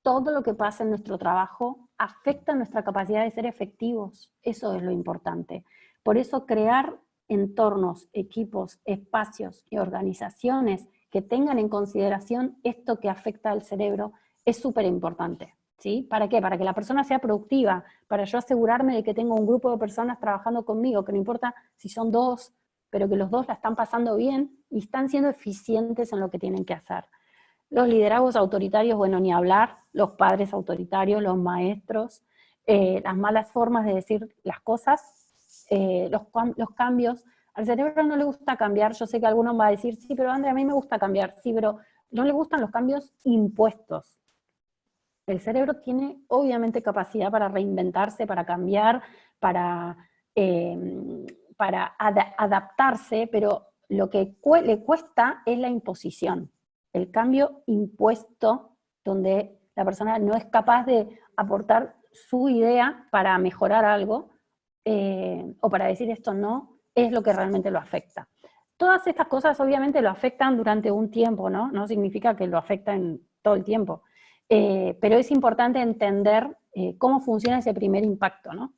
Todo lo que pasa en nuestro trabajo afecta nuestra capacidad de ser efectivos. Eso es lo importante. Por eso crear entornos, equipos, espacios y organizaciones que tengan en consideración esto que afecta al cerebro es súper importante, ¿sí? ¿Para qué? Para que la persona sea productiva, para yo asegurarme de que tengo un grupo de personas trabajando conmigo, que no importa si son dos, pero que los dos la están pasando bien y están siendo eficientes en lo que tienen que hacer. Los liderazgos autoritarios, bueno, ni hablar, los padres autoritarios, los maestros, las malas formas de decir las cosas, los cambios. Al cerebro no le gusta cambiar. Yo sé que algunos van a decir, sí, pero Andrea, a mí me gusta cambiar. Sí, pero no le gustan los cambios impuestos. El cerebro tiene obviamente capacidad para reinventarse, para cambiar, para adaptarse, pero lo que le cuesta es la imposición. El cambio impuesto, donde la persona no es capaz de aportar su idea para mejorar algo, o para decir esto no, es lo que realmente lo afecta. Todas estas cosas obviamente lo afectan durante un tiempo, ¿no? No significa que lo afecta en todo el tiempo. Pero es importante entender cómo funciona ese primer impacto, ¿no?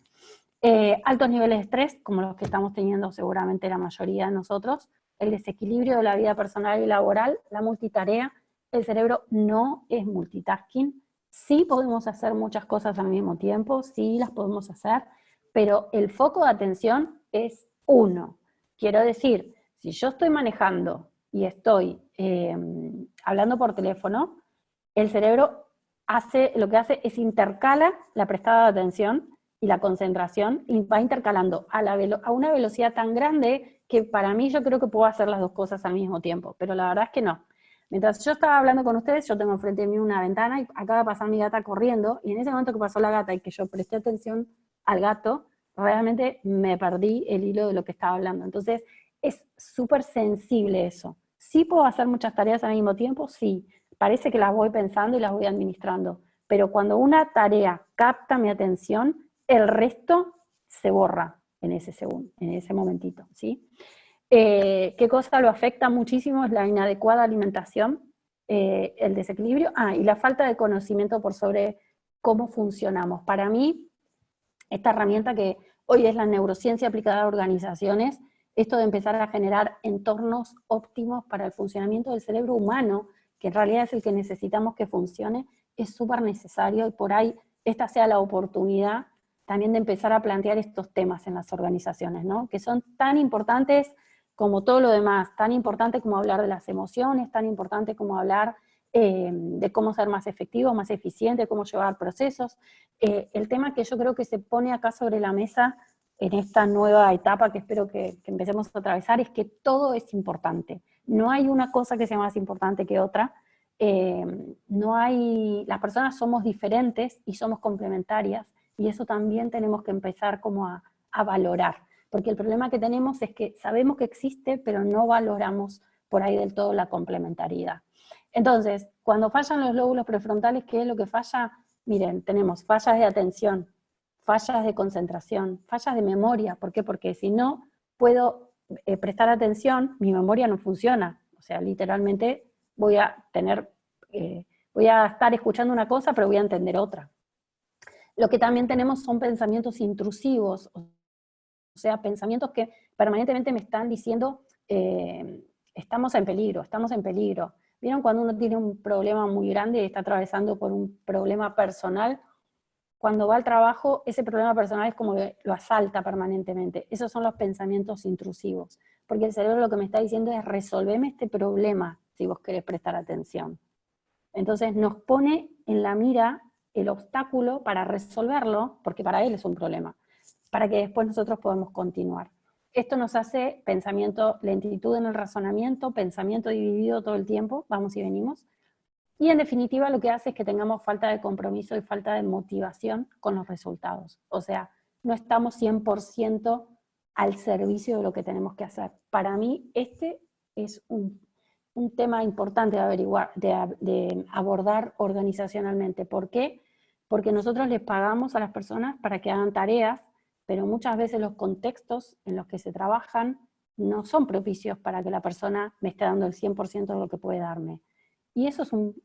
Altos niveles de estrés, como los que estamos teniendo seguramente la mayoría de nosotros, el desequilibrio de la vida personal y laboral, la multitarea, el cerebro no es multitasking. Sí podemos hacer muchas cosas al mismo tiempo, sí las podemos hacer, pero el foco de atención es uno. Quiero decir, si yo estoy manejando y estoy hablando por teléfono, el cerebro lo que hace es intercala la prestada de atención y la concentración, y va intercalando a una velocidad tan grande que para mí yo creo que puedo hacer las dos cosas al mismo tiempo, pero la verdad es que no. Mientras yo estaba hablando con ustedes, yo tengo enfrente de mí una ventana y acaba de pasar mi gata corriendo, y en ese momento que pasó la gata y que yo presté atención al gato, realmente me perdí el hilo de lo que estaba hablando. Entonces, es súper sensible eso. ¿Sí puedo hacer muchas tareas al mismo tiempo? Sí. Parece que las voy pensando y las voy administrando. Pero cuando una tarea capta mi atención, el resto se borra en ese segundo, en ese momentito, ¿sí? ¿Qué cosa lo afecta muchísimo? Es la inadecuada alimentación, el desequilibrio, y la falta de conocimiento por sobre cómo funcionamos. Para mí, esta herramienta que hoy es la neurociencia aplicada a organizaciones, esto de empezar a generar entornos óptimos para el funcionamiento del cerebro humano, que en realidad es el que necesitamos que funcione, es súper necesario, y por ahí esta sea la oportunidad también de empezar a plantear estos temas en las organizaciones, ¿no? Que son tan importantes como todo lo demás, tan importante como hablar de las emociones, tan importante como hablar de cómo ser más efectivo, más eficiente, cómo llevar procesos. El tema que yo creo que se pone acá sobre la mesa en esta nueva etapa que espero que empecemos a atravesar es que todo es importante. No hay una cosa que sea más importante que otra. Las personas somos diferentes y somos complementarias, y eso también tenemos que empezar como a valorar, porque el problema que tenemos es que sabemos que existe, pero no valoramos por ahí del todo la complementariedad. Entonces, cuando fallan los lóbulos prefrontales, ¿qué es lo que falla? Miren, tenemos fallas de atención, fallas de concentración, fallas de memoria. ¿Por qué? Porque si no puedo prestar atención, mi memoria no funciona. O sea, literalmente voy a estar escuchando una cosa, pero voy a entender otra. Lo que también tenemos son pensamientos intrusivos, o sea, pensamientos que permanentemente me están diciendo, estamos en peligro, estamos en peligro. ¿Vieron cuando uno tiene un problema muy grande y está atravesando por un problema personal? Cuando va al trabajo, ese problema personal es como que lo asalta permanentemente. Esos son los pensamientos intrusivos, porque el cerebro lo que me está diciendo es resolveme este problema si vos querés prestar atención. Entonces nos pone en la mira el obstáculo para resolverlo, porque para él es un problema, para que después nosotros podamos continuar. Esto nos hace lentitud en el razonamiento, pensamiento dividido todo el tiempo, vamos y venimos, y en definitiva lo que hace es que tengamos falta de compromiso y falta de motivación con los resultados. O sea, no estamos 100% al servicio de lo que tenemos que hacer. Para mí este es un tema importante de averiguar, de abordar organizacionalmente. ¿Por qué? Porque nosotros les pagamos a las personas para que hagan tareas, pero muchas veces los contextos en los que se trabajan no son propicios para que la persona me esté dando el 100% de lo que puede darme. Y eso es un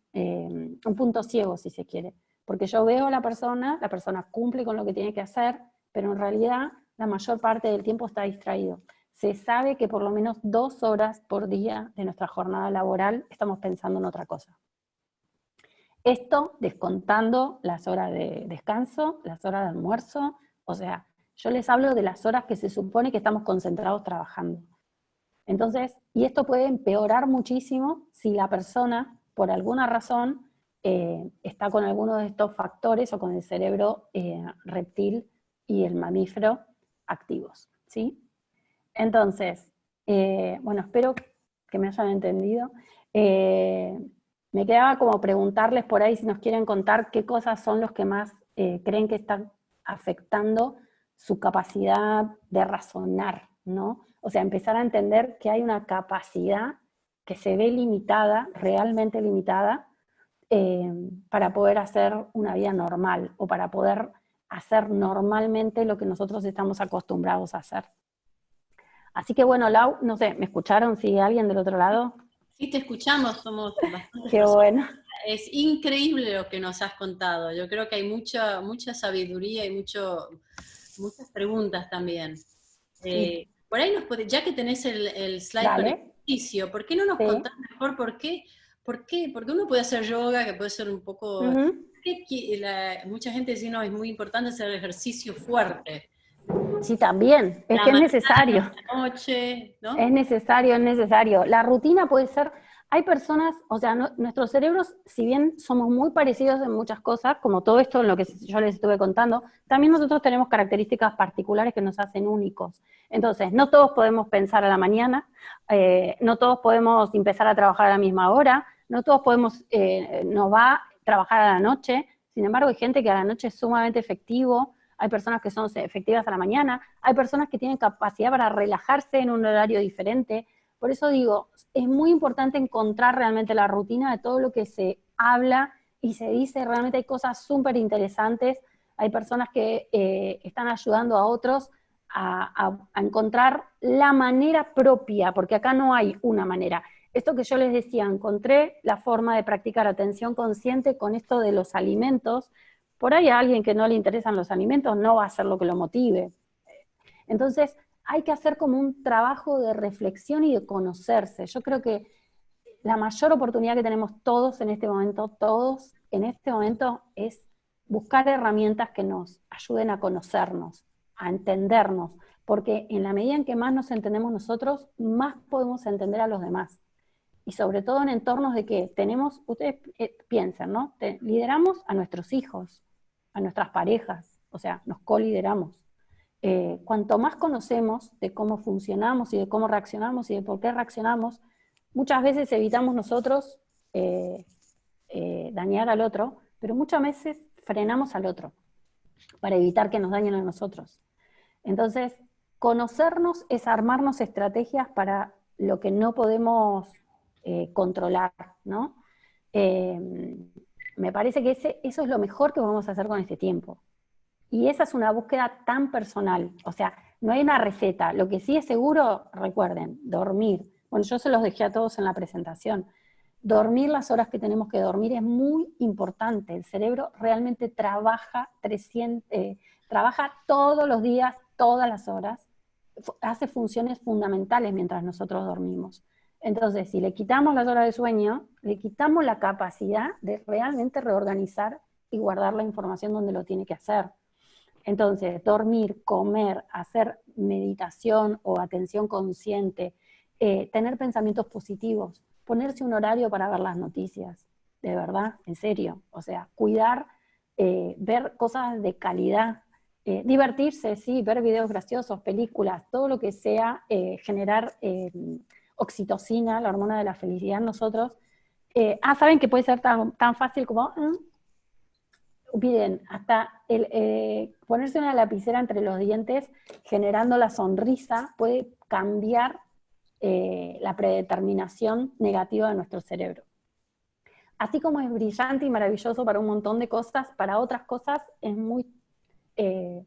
punto ciego, si se quiere, porque yo veo a la persona cumple con lo que tiene que hacer, pero en realidad la mayor parte del tiempo está distraído. Se sabe que por lo menos 2 horas por día de nuestra jornada laboral estamos pensando en otra cosa. Esto descontando las horas de descanso, las horas de almuerzo, o sea, yo les hablo de las horas que se supone que estamos concentrados trabajando. Entonces, y esto puede empeorar muchísimo si la persona, por alguna razón, está con alguno de estos factores o con el cerebro reptil y el mamífero activos, ¿sí? Entonces, bueno, espero que me hayan entendido. Me quedaba como preguntarles por ahí si nos quieren contar qué cosas son los que más creen que están afectando su capacidad de razonar, ¿no? O sea, empezar a entender que hay una capacidad que se ve limitada, realmente limitada, para poder hacer una vida normal, o para poder hacer normalmente lo que nosotros estamos acostumbrados a hacer. Así que bueno, Lau, no sé, ¿me escucharon? ¿Sigue alguien del otro lado? Sí, te escuchamos, somos bastantes Qué personas. bueno. Es increíble lo que nos has contado. Yo creo que hay mucha sabiduría y muchas preguntas también. Sí, Por ahí ya que tenés el slide con el dale. ejercicio, ¿por qué no nos Sí. contás mejor por qué? Porque uno puede hacer yoga, que puede ser un poco... Ujú. Mucha gente dice, no, es muy importante hacer ejercicio fuerte. Sí, también. Es La que es mañana, necesario. la noche, Es ¿no? necesario, es necesario. La rutina puede ser, hay personas, o sea, nuestros cerebros, si bien somos muy parecidos en muchas cosas, como todo esto en lo que yo les estuve contando, también nosotros tenemos características particulares que nos hacen únicos. Entonces, no todos podemos pensar a la mañana, no todos podemos empezar a trabajar a la misma hora, no todos podemos, nos va a trabajar a la noche, sin embargo, hay gente que a la noche es sumamente efectivo, hay personas que son efectivas a la mañana, hay personas que tienen capacidad para relajarse en un horario diferente. Por eso digo, es muy importante encontrar realmente la rutina de todo lo que se habla y se dice. Realmente hay cosas súper interesantes, hay personas que están ayudando a otros a encontrar la manera propia, porque acá no hay una manera. Esto que yo les decía, encontré la forma de practicar atención consciente con esto de los alimentos. Por ahí a alguien que no le interesan los alimentos no va a ser lo que lo motive. Entonces, hay que hacer como un trabajo de reflexión y de conocerse. Yo creo que la mayor oportunidad que tenemos todos en este momento, es buscar herramientas que nos ayuden a conocernos, a entendernos, porque en la medida en que más nos entendemos nosotros, más podemos entender a los demás. Y sobre todo en entornos de que tenemos, ustedes piensen, ¿no? Lideramos a nuestros hijos, a nuestras parejas, o sea, nos colideramos. Cuanto más conocemos de cómo funcionamos y de cómo reaccionamos y de por qué reaccionamos, muchas veces evitamos nosotros dañar al otro, pero muchas veces frenamos al otro para evitar que nos dañen a nosotros. Entonces, conocernos es armarnos estrategias para lo que no podemos controlar, ¿no? Me parece que eso es lo mejor que vamos a hacer con este tiempo. Y esa es una búsqueda tan personal, o sea, no hay una receta. Lo que sí es seguro, recuerden, dormir. Bueno, yo se los dejé a todos en la presentación. Dormir las horas que tenemos que dormir es muy importante. El cerebro realmente trabaja todos los días, todas las horas, hace funciones fundamentales mientras nosotros dormimos. Entonces, si le quitamos las horas de sueño, le quitamos la capacidad de realmente reorganizar y guardar la información donde lo tiene que hacer. Entonces, dormir, comer, hacer meditación o atención consciente, tener pensamientos positivos, ponerse un horario para ver las noticias, de verdad, en serio. O sea, cuidar, ver cosas de calidad, divertirse, sí, ver videos graciosos, películas, todo lo que sea generar oxitocina, la hormona de la felicidad en nosotros. Saben que puede ser tan fácil como miren, hasta ponerse una lapicera entre los dientes generando la sonrisa puede cambiar la predeterminación negativa de nuestro cerebro. Así como es brillante y maravilloso para un montón de cosas, para otras cosas es muy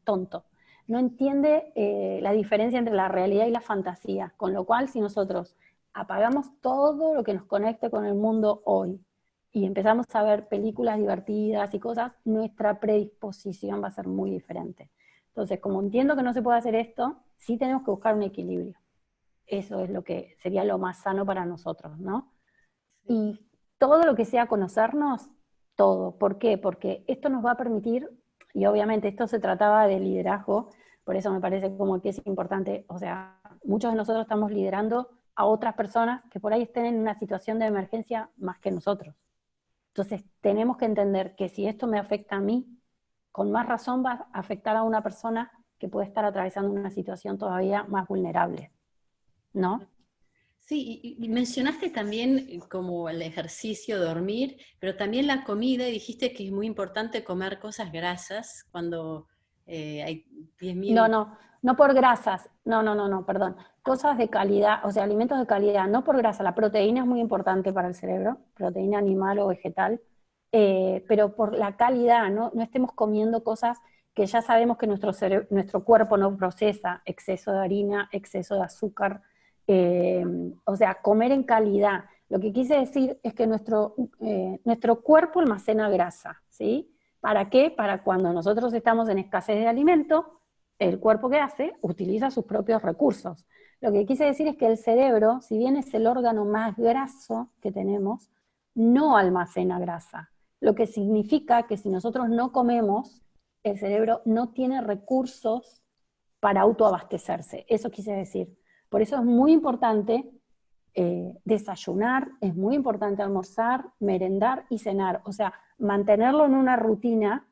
tonto. No entiende la diferencia entre la realidad y la fantasía, con lo cual si nosotros apagamos todo lo que nos conecte con el mundo hoy y empezamos a ver películas divertidas y cosas, nuestra predisposición va a ser muy diferente. Entonces, como entiendo que no se puede hacer esto, sí tenemos que buscar un equilibrio. Eso es lo que sería lo más sano para nosotros, ¿no? Y todo lo que sea conocernos, todo. ¿Por qué? Porque esto nos va a permitir, y obviamente esto se trataba de liderazgo, por eso me parece como que es importante, o sea, muchos de nosotros estamos liderando a otras personas que por ahí estén en una situación de emergencia más que nosotros. Entonces, tenemos que entender que si esto me afecta a mí, con más razón va a afectar a una persona que puede estar atravesando una situación todavía más vulnerable, ¿no? Sí, y mencionaste también como el ejercicio, dormir, pero también la comida, y dijiste que es muy importante comer cosas grasas cuando hay No, 10.000... no por grasas, no, perdón. Cosas de calidad, o sea, alimentos de calidad, no por grasa. La proteína es muy importante para el cerebro, proteína animal o vegetal, pero por la calidad, no estemos comiendo cosas que ya sabemos que nuestro cuerpo no procesa, exceso de harina, exceso de azúcar, o sea, comer en calidad. Lo que quise decir es que nuestro cuerpo almacena grasa, ¿sí? ¿Para qué? Para cuando nosotros estamos en escasez de alimento, el cuerpo ¿qué hace? Utiliza sus propios recursos. Lo que quise decir es que el cerebro, si bien es el órgano más graso que tenemos, no almacena grasa. Lo que significa que si nosotros no comemos, el cerebro no tiene recursos para autoabastecerse. Eso quise decir. Por eso es muy importante desayunar, es muy importante almorzar, merendar y cenar. O sea, mantenerlo en una rutina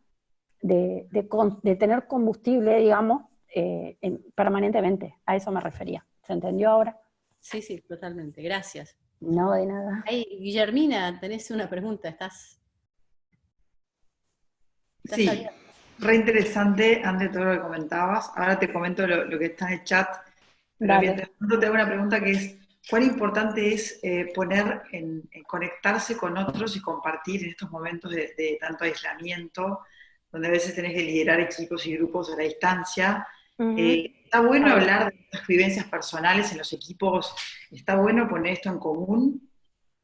de tener combustible, digamos, permanentemente. A eso me refería. ¿Se entendió ahora? Sí, sí, totalmente. Gracias. No, de nada. Ay, Guillermina, tenés una pregunta. ¿Estás Sí, abierta? re interesante, antes de todo lo que comentabas. Ahora te comento lo que está en el chat, pero Dale. mientras tanto te hago una pregunta que es, ¿cuán importante es poner en conectarse con otros y compartir en estos momentos de tanto aislamiento, donde a veces tenés que liderar equipos y grupos a la distancia? Está bueno A ver. hablar de estas vivencias personales en los equipos, está bueno poner esto en común.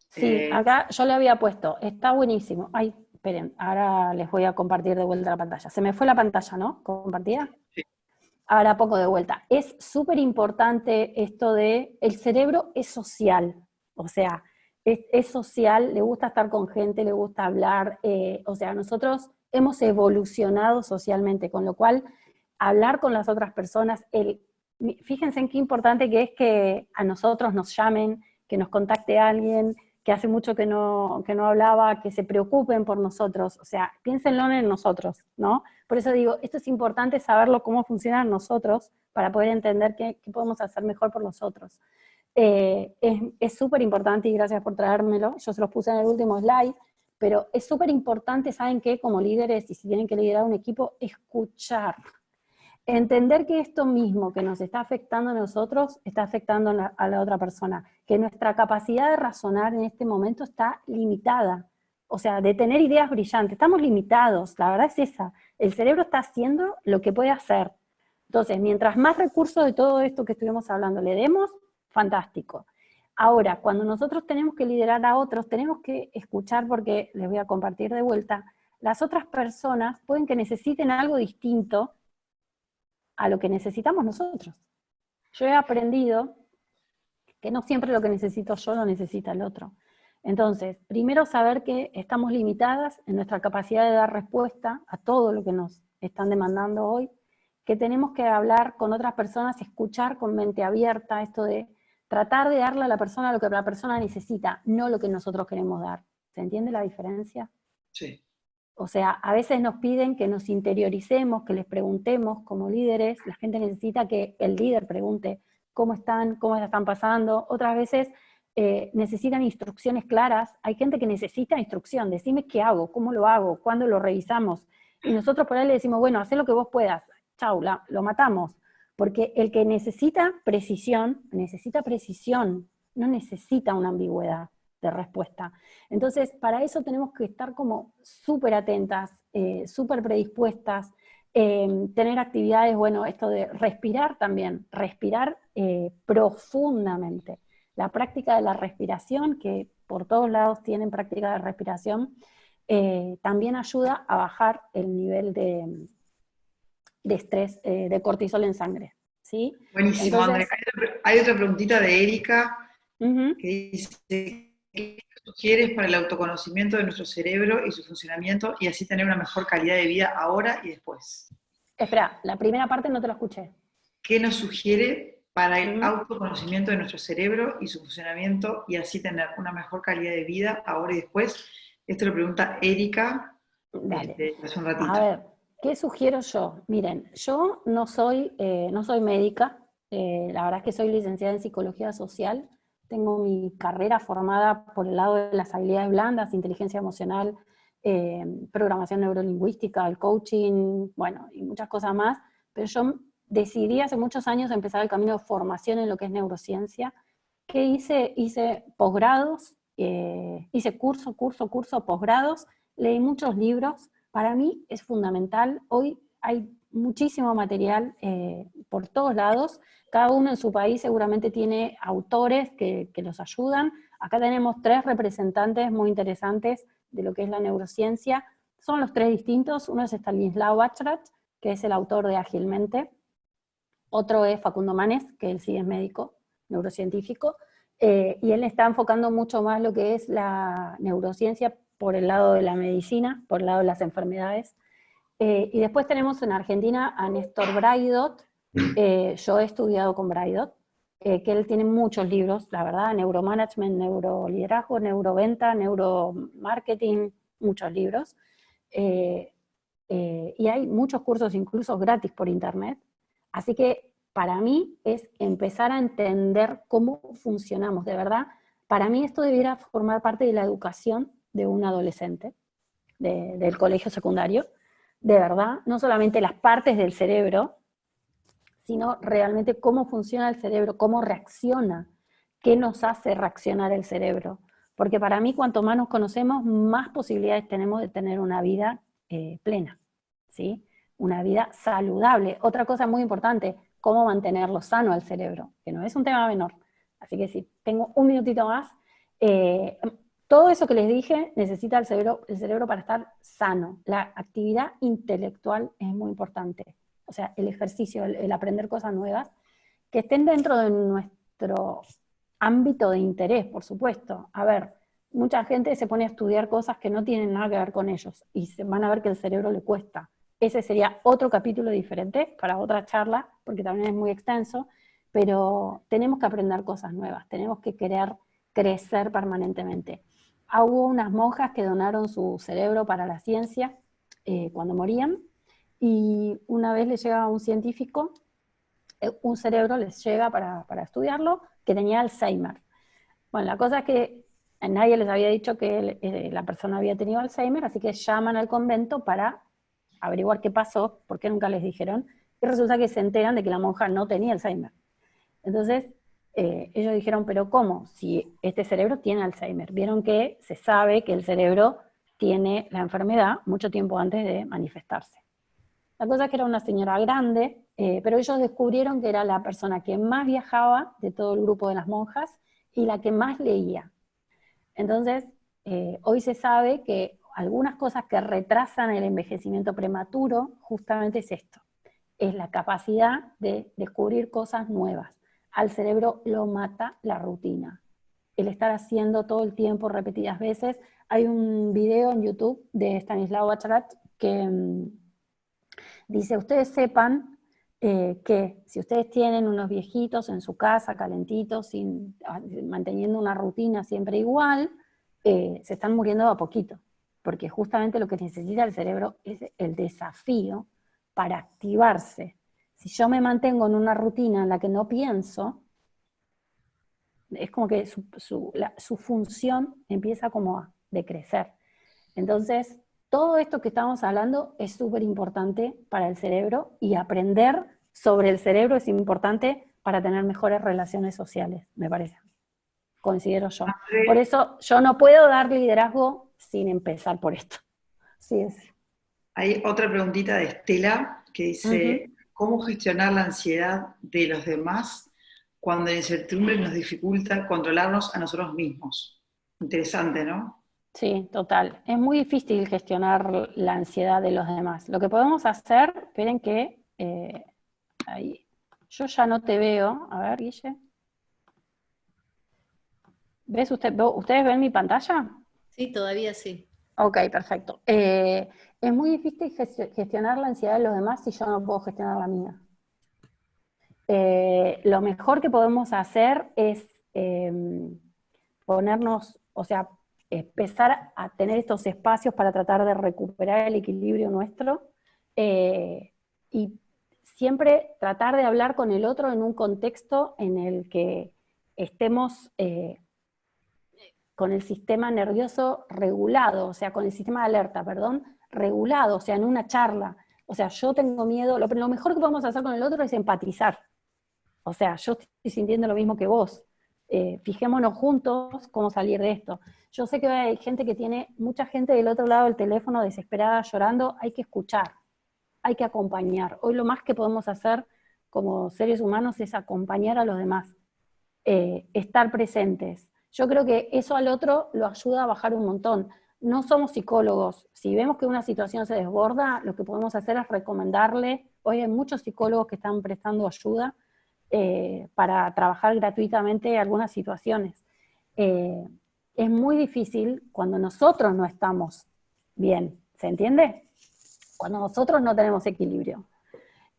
Sí, acá yo le había puesto, está buenísimo. Ay, esperen, ahora les voy a compartir de vuelta la pantalla. Se me fue la pantalla, ¿no? ¿Compartida? Sí. Ahora pongo de vuelta. Es súper importante esto de, el cerebro es social, o sea, es social, le gusta estar con gente, le gusta hablar, o sea, nosotros hemos evolucionado socialmente, con lo cual hablar con las otras personas, fíjense en qué importante que es que a nosotros nos llamen, que nos contacte alguien, que hace mucho que no hablaba, que se preocupen por nosotros, o sea, piénsenlo en nosotros, ¿no? Por eso digo, esto es importante saberlo, cómo funcionan nosotros, para poder entender qué podemos hacer mejor por los otros. Es súper importante, y gracias por traérmelo, yo se los puse en el último slide, pero es súper importante, ¿saben qué? Como líderes, y si tienen que liderar un equipo, escuchar. Entender que esto mismo que nos está afectando a nosotros, está afectando a la otra persona, que nuestra capacidad de razonar en este momento está limitada, o sea, de tener ideas brillantes, estamos limitados, la verdad es esa, el cerebro está haciendo lo que puede hacer. Entonces, mientras más recursos de todo esto que estuvimos hablando le demos, fantástico. Ahora, cuando nosotros tenemos que liderar a otros, tenemos que escuchar, porque les voy a compartir de vuelta, las otras personas pueden que necesiten algo distinto a lo que necesitamos nosotros. Yo he aprendido que no siempre lo que necesito yo lo necesita el otro. Entonces, primero saber que estamos limitadas en nuestra capacidad de dar respuesta a todo lo que nos están demandando hoy, que tenemos que hablar con otras personas, escuchar con mente abierta, esto de tratar de darle a la persona lo que la persona necesita, no lo que nosotros queremos dar. ¿Se entiende la diferencia? Sí. O sea, a veces nos piden que nos interioricemos, que les preguntemos como líderes, la gente necesita que el líder pregunte cómo la están pasando, otras veces necesitan instrucciones claras, hay gente que necesita instrucción, decime qué hago, cómo lo hago, cuándo lo revisamos, y nosotros por ahí le decimos, bueno, haz lo que vos puedas, chau, lo matamos, porque el que necesita precisión, no necesita una ambigüedad de respuesta. Entonces, para eso tenemos que estar como súper atentas, súper predispuestas, tener actividades, bueno, esto de respirar también, respirar profundamente. La práctica de la respiración, que por todos lados tienen práctica de respiración, también ayuda a bajar el nivel de estrés, de cortisol en sangre. ¿Sí? Buenísimo, Entonces, André. Hay otra preguntita de Erika que dice, ¿qué sugieres para el autoconocimiento de nuestro cerebro y su funcionamiento y así tener una mejor calidad de vida ahora y después? espera, la primera parte no te la escuché. ¿Qué nos sugiere para el autoconocimiento de nuestro cerebro y su funcionamiento y así tener una mejor calidad de vida ahora y después? Esto lo pregunta Erika hace un ratito. A ver, ¿qué sugiero yo? Miren, yo no soy médica, la verdad es que soy licenciada en psicología social, tengo mi carrera formada por el lado de las habilidades blandas, inteligencia emocional, programación neurolingüística, el coaching, bueno, y muchas cosas más, pero yo decidí hace muchos años empezar el camino de formación en lo que es neurociencia. ¿Qué hice? Hice posgrados, hice curso, posgrados, leí muchos libros. Para mí es fundamental. Hoy hay muchísimo material por todos lados. Cada uno en su país seguramente tiene autores que los ayudan. Acá tenemos 3 representantes muy interesantes de lo que es la neurociencia. Son los 3 distintos. Uno es Stanislav Bachrach, que es el autor de Ágilmente. Otro es Facundo Manes, que él sí es médico, neurocientífico, y él está enfocando mucho más lo que es la neurociencia por el lado de la medicina, por el lado de las enfermedades. Y después tenemos en Argentina a Néstor Braidot. Yo he estudiado con Braidot, que él tiene muchos libros, la verdad, neuromanagement, neuroliderazgo, neuroventa, neuromarketing, muchos libros. Y hay muchos cursos incluso gratis por internet. Así que para mí es empezar a entender cómo funcionamos, de verdad. Para mí esto debiera formar parte de la educación de un adolescente, del colegio secundario, de verdad, no solamente las partes del cerebro, sino realmente cómo funciona el cerebro, cómo reacciona, qué nos hace reaccionar el cerebro. Porque para mí, cuanto más nos conocemos, más posibilidades tenemos de tener una vida plena, ¿sí? Una vida saludable. Otra cosa muy importante, cómo mantenerlo sano al cerebro, que no es un tema menor. Así que si tengo un minutito más, todo eso que les dije necesita el cerebro para estar sano. La actividad intelectual es muy importante. O sea, el ejercicio, el aprender cosas nuevas, que estén dentro de nuestro ámbito de interés, por supuesto. A ver, mucha gente se pone a estudiar cosas que no tienen nada que ver con ellos, y van a ver que el cerebro le cuesta. Ese sería otro capítulo diferente para otra charla, porque también es muy extenso, pero tenemos que aprender cosas nuevas, tenemos que querer crecer permanentemente. Hubo unas monjas que donaron su cerebro para la ciencia cuando morían, y una vez les llega a un científico, un cerebro les llega para estudiarlo, que tenía Alzheimer. Bueno, la cosa es que a nadie les había dicho que la persona había tenido Alzheimer, así que llaman al convento para averiguar qué pasó, por qué nunca les dijeron, y resulta que se enteran de que la monja no tenía Alzheimer. Entonces, ellos dijeron, pero ¿cómo? Si este cerebro tiene Alzheimer. Vieron que se sabe que el cerebro tiene la enfermedad mucho tiempo antes de manifestarse. La cosa es que era una señora grande, pero ellos descubrieron que era la persona que más viajaba de todo el grupo de las monjas y la que más leía. Entonces, hoy se sabe que algunas cosas que retrasan el envejecimiento prematuro justamente es esto, es la capacidad de descubrir cosas nuevas. Al cerebro lo mata la rutina. El estar haciendo todo el tiempo, repetidas veces. Hay un video en YouTube de Stanislav Bachrach que dice, ustedes sepan que si ustedes tienen unos viejitos en su casa, calentitos, manteniendo una rutina siempre igual, se están muriendo a poquito, porque justamente lo que necesita el cerebro es el desafío para activarse. Si yo me mantengo en una rutina en la que no pienso, es como que su función empieza como a decrecer. Entonces, todo esto que estamos hablando es súper importante para el cerebro, y aprender sobre el cerebro es importante para tener mejores relaciones sociales, me parece. Considero yo. Por eso yo no puedo dar liderazgo sin empezar por esto. Sí es. Hay otra preguntita de Estela que dice, ¿cómo gestionar la ansiedad de los demás cuando la incertidumbre nos dificulta controlarnos a nosotros mismos? Interesante, ¿no? Sí, total. Es muy difícil gestionar la ansiedad de los demás. Lo que podemos hacer, esperen que ahí, yo ya no te veo. A ver, Guille. ¿Ves ¿Ustedes ven mi pantalla? Sí, todavía sí. Ok, perfecto. Es muy difícil gestionar la ansiedad de los demás si yo no puedo gestionar la mía. Lo mejor que podemos hacer es ponernos, o sea, empezar a tener estos espacios para tratar de recuperar el equilibrio nuestro, y siempre tratar de hablar con el otro en un contexto en el que estemos con el sistema nervioso regulado, o sea, con el sistema de alerta, perdón, regulado, o sea, en una charla. O sea, yo tengo miedo, lo mejor que podemos hacer con el otro es empatizar. O sea, yo estoy sintiendo lo mismo que vos. Fijémonos juntos cómo salir de esto. Yo sé que hay gente que tiene, mucha gente del otro lado del teléfono desesperada, llorando, hay que escuchar. hay que acompañar. Hoy lo más que podemos hacer como seres humanos es acompañar a los demás, estar presentes. Yo creo que eso al otro lo ayuda a bajar un montón. No somos psicólogos. Si vemos que una situación se desborda, lo que podemos hacer es recomendarle. Hoy hay muchos psicólogos que están prestando ayuda para trabajar gratuitamente algunas situaciones. Es muy difícil cuando nosotros no estamos bien, ¿se entiende? Cuando nosotros no tenemos equilibrio.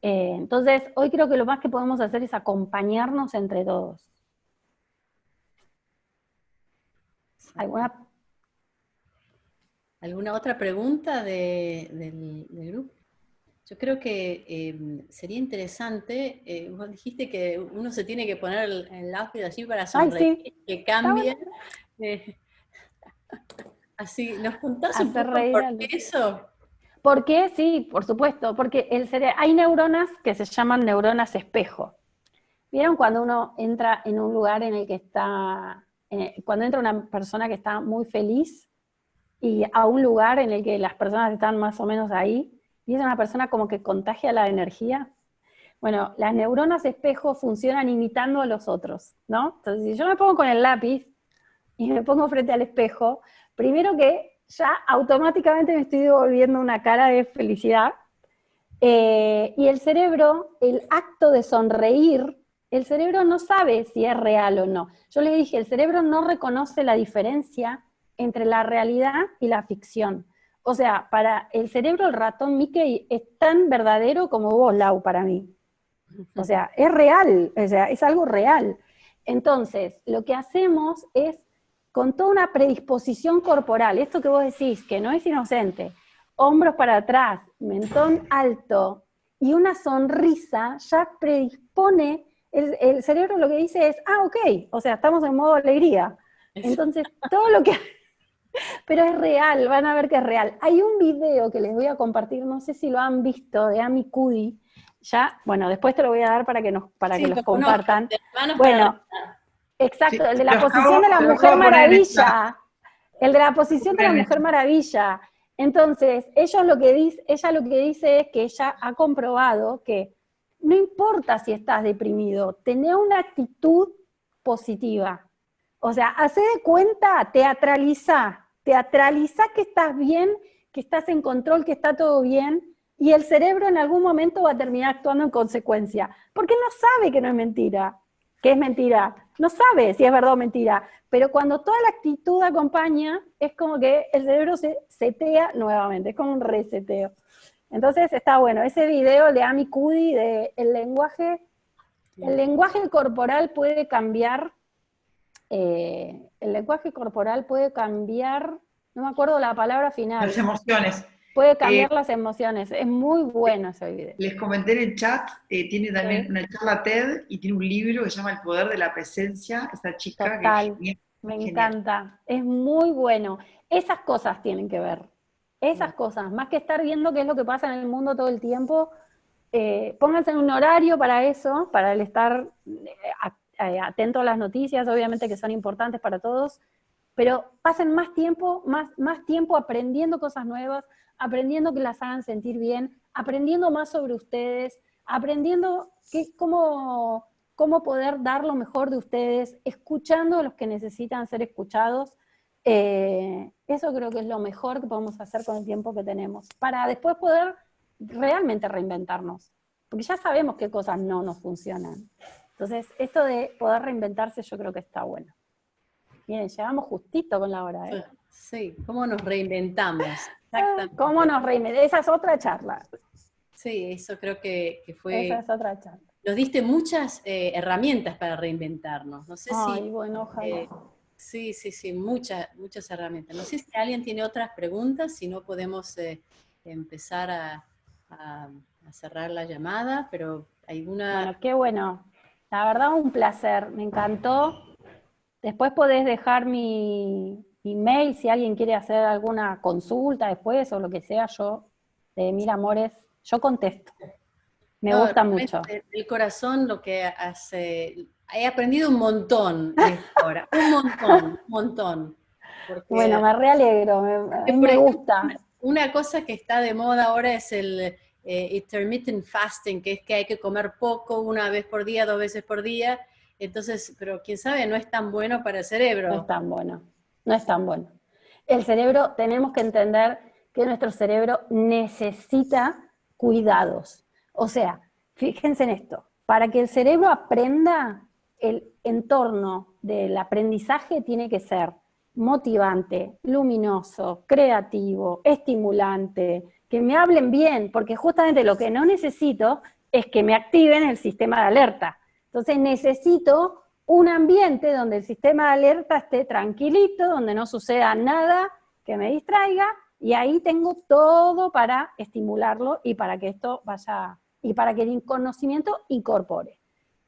Entonces, hoy creo que lo más que podemos hacer es acompañarnos entre todos. ¿Alguna otra pregunta del grupo? Yo creo que sería interesante, vos dijiste que uno se tiene que poner el outfit allí para sonreír, sí. que cambie. Así, ¿nos contás un Hacer poco reír por qué eso? ¿Por qué? Sí, por supuesto, porque hay neuronas que se llaman neuronas espejo. ¿Vieron cuando uno entra en un lugar en el que cuando entra una persona que está muy feliz y a un lugar en el que las personas están más o menos ahí, y es una persona como que contagia la energía? Bueno, las neuronas espejo funcionan imitando a los otros, ¿no? Entonces, si yo me pongo con el lápiz y me pongo frente al espejo, primero que ya automáticamente me estoy devolviendo una cara de felicidad, y el cerebro, el acto de sonreír, el cerebro no sabe si es real o no. Yo les dije, el cerebro no reconoce la diferencia entre la realidad y la ficción. O sea, para el cerebro el ratón Mickey es tan verdadero como vos, Lau, para mí. O sea, es real, o sea, es algo real. Entonces, lo que hacemos es, con toda una predisposición corporal, esto que vos decís, que no es inocente, hombros para atrás, mentón alto y una sonrisa, ya predispone, el cerebro lo que dice es, ok, o sea, estamos en modo alegría. Entonces, todo lo que... Pero es real, van a ver que es real. Hay un video que les voy a compartir, no sé si lo han visto, de Amy Cuddy, ya, bueno, después te lo voy a dar para que los compartan. Bueno, exacto, el de la posición de la Mujer Maravilla. El de la posición de la Mujer Maravilla. Entonces, ella lo que dice es que ella ha comprobado que no importa si estás deprimido, tené una actitud positiva. O sea, hacé de cuenta, teatraliza que estás bien, que estás en control, que está todo bien, y el cerebro en algún momento va a terminar actuando en consecuencia, porque no sabe que no es mentira, que es mentira, no sabe si es verdad o mentira, pero cuando toda la actitud acompaña, es como que el cerebro se setea nuevamente, es como un reseteo. Entonces está bueno, ese video de Amy Cuddy de el lenguaje corporal puede cambiar, no me acuerdo la palabra final. Las emociones. Puede cambiar las emociones, es muy bueno ese video. Les comenté en el chat, tiene también una charla TED y tiene un libro que se llama El Poder de la Presencia, esta chica. Total, que es me genial. encanta, es muy bueno. Esas cosas tienen que ver, esas cosas, más que estar viendo qué es lo que pasa en el mundo todo el tiempo, pónganse en un horario para eso, para el estar atento a las noticias, obviamente que son importantes para todos, pero pasen más tiempo aprendiendo cosas nuevas, aprendiendo que las hagan sentir bien, aprendiendo más sobre ustedes, aprendiendo cómo poder dar lo mejor de ustedes, escuchando a los que necesitan ser escuchados. Eso creo que es lo mejor que podemos hacer con el tiempo que tenemos, para después poder realmente reinventarnos, porque ya sabemos qué cosas no nos funcionan. Entonces, esto de poder reinventarse yo creo que está bueno. Miren, llegamos justito con la hora, ¿eh? Sí, ¿cómo nos reinventamos? Exactamente. ¿Cómo nos reinventamos? Esa es otra charla. Sí, eso creo que fue... Esa es otra charla. Nos diste muchas herramientas para reinventarnos. No sé si... bueno, ojalá. Sí, muchas herramientas. No sé si alguien tiene otras preguntas, si no podemos empezar a cerrar la llamada, pero alguna... Bueno, qué bueno. La verdad, un placer, me encantó. Después podés dejar mi email si alguien quiere hacer alguna consulta después o lo que sea, yo, de Mil Amores, yo contesto. Me gusta mucho. El corazón lo que hace... He aprendido un montón ahora, un montón. Porque, bueno, me realegro, me gusta. Una cosa que está de moda ahora es intermittent fasting, que es que hay que comer poco, una vez por día, 2 veces por día, entonces, pero quién sabe, no es tan bueno para el cerebro. No es tan bueno, no es tan bueno. El cerebro, tenemos que entender que nuestro cerebro necesita cuidados. O sea, fíjense en esto, para que el cerebro aprenda, el entorno del aprendizaje tiene que ser motivante, luminoso, creativo, estimulante, que me hablen bien, porque justamente lo que no necesito es que me activen el sistema de alerta. Entonces necesito un ambiente donde el sistema de alerta esté tranquilito, donde no suceda nada que me distraiga, y ahí tengo todo para estimularlo y para que esto vaya, y para que el conocimiento incorpore.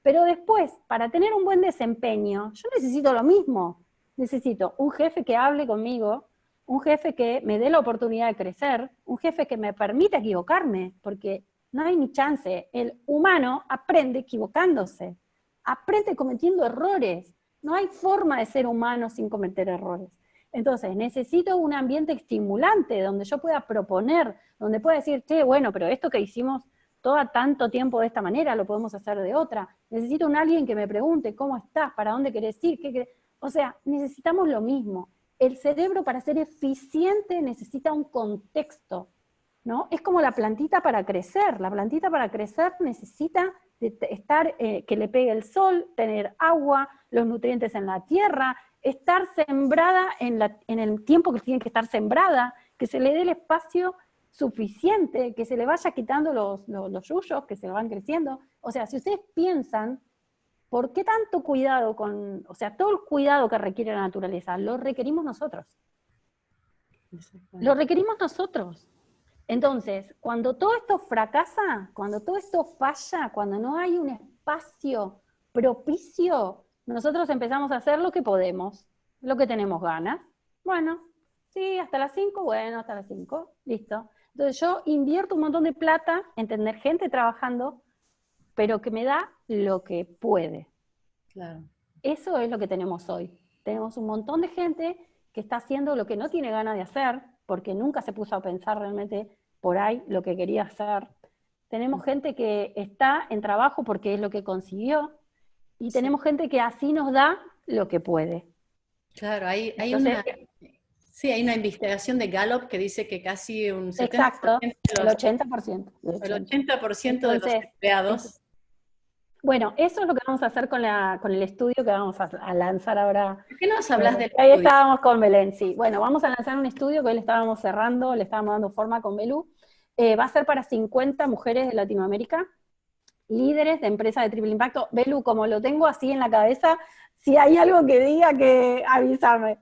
Pero después, para tener un buen desempeño, yo necesito lo mismo. Necesito un jefe que hable conmigo, un jefe que me dé la oportunidad de crecer, un jefe que me permita equivocarme, porque no hay ni chance. El humano aprende equivocándose, aprende cometiendo errores. No hay forma de ser humano sin cometer errores. Entonces, necesito un ambiente estimulante donde yo pueda proponer, donde pueda decir, che, bueno, pero esto que hicimos tanto tiempo de esta manera, lo podemos hacer de otra. Necesito un alguien que me pregunte, ¿cómo estás? ¿Para dónde querés ir? O sea, necesitamos lo mismo. El cerebro, para ser eficiente, necesita un contexto, ¿no? Es como la plantita para crecer. La plantita para crecer necesita estar, que le pegue el sol, tener agua, los nutrientes en la tierra, estar sembrada en el tiempo que tiene que estar sembrada, que se le dé el espacio suficiente, que se le vaya quitando los yuyos, que se van creciendo. O sea, si ustedes piensan, ¿por qué tanto cuidado o sea, todo el cuidado que requiere la naturaleza, lo requerimos nosotros? Lo requerimos nosotros. Entonces, cuando todo esto fracasa, cuando todo esto falla, cuando no hay un espacio propicio, nosotros empezamos a hacer lo que podemos, lo que tenemos ganas. Bueno, sí, hasta las 5, bueno, hasta las 5, listo. Entonces yo invierto un montón de plata en tener gente trabajando, pero que me da lo que puede. Claro. Eso es lo que tenemos hoy. Tenemos un montón de gente que está haciendo lo que no tiene ganas de hacer, porque nunca se puso a pensar realmente por ahí lo que quería hacer. Tenemos gente que está en trabajo porque es lo que consiguió, y tenemos gente que así nos da lo que puede. Claro, hay Entonces, hay una investigación de Gallup que dice que casi un 70% exacto, de el los, 80%. el 80% de los Entonces, empleados. Bueno, eso es lo que vamos a hacer con el estudio que vamos a lanzar ahora. ¿Por qué nos hablas del Ahí estudio? estábamos con Belén, sí. Bueno, vamos a lanzar un estudio que hoy le estábamos cerrando, le estábamos dando forma con Belú. Va a ser para 50 mujeres de Latinoamérica, líderes de empresas de triple impacto. Belú, como lo tengo así en la cabeza, si hay algo que diga, que avísame.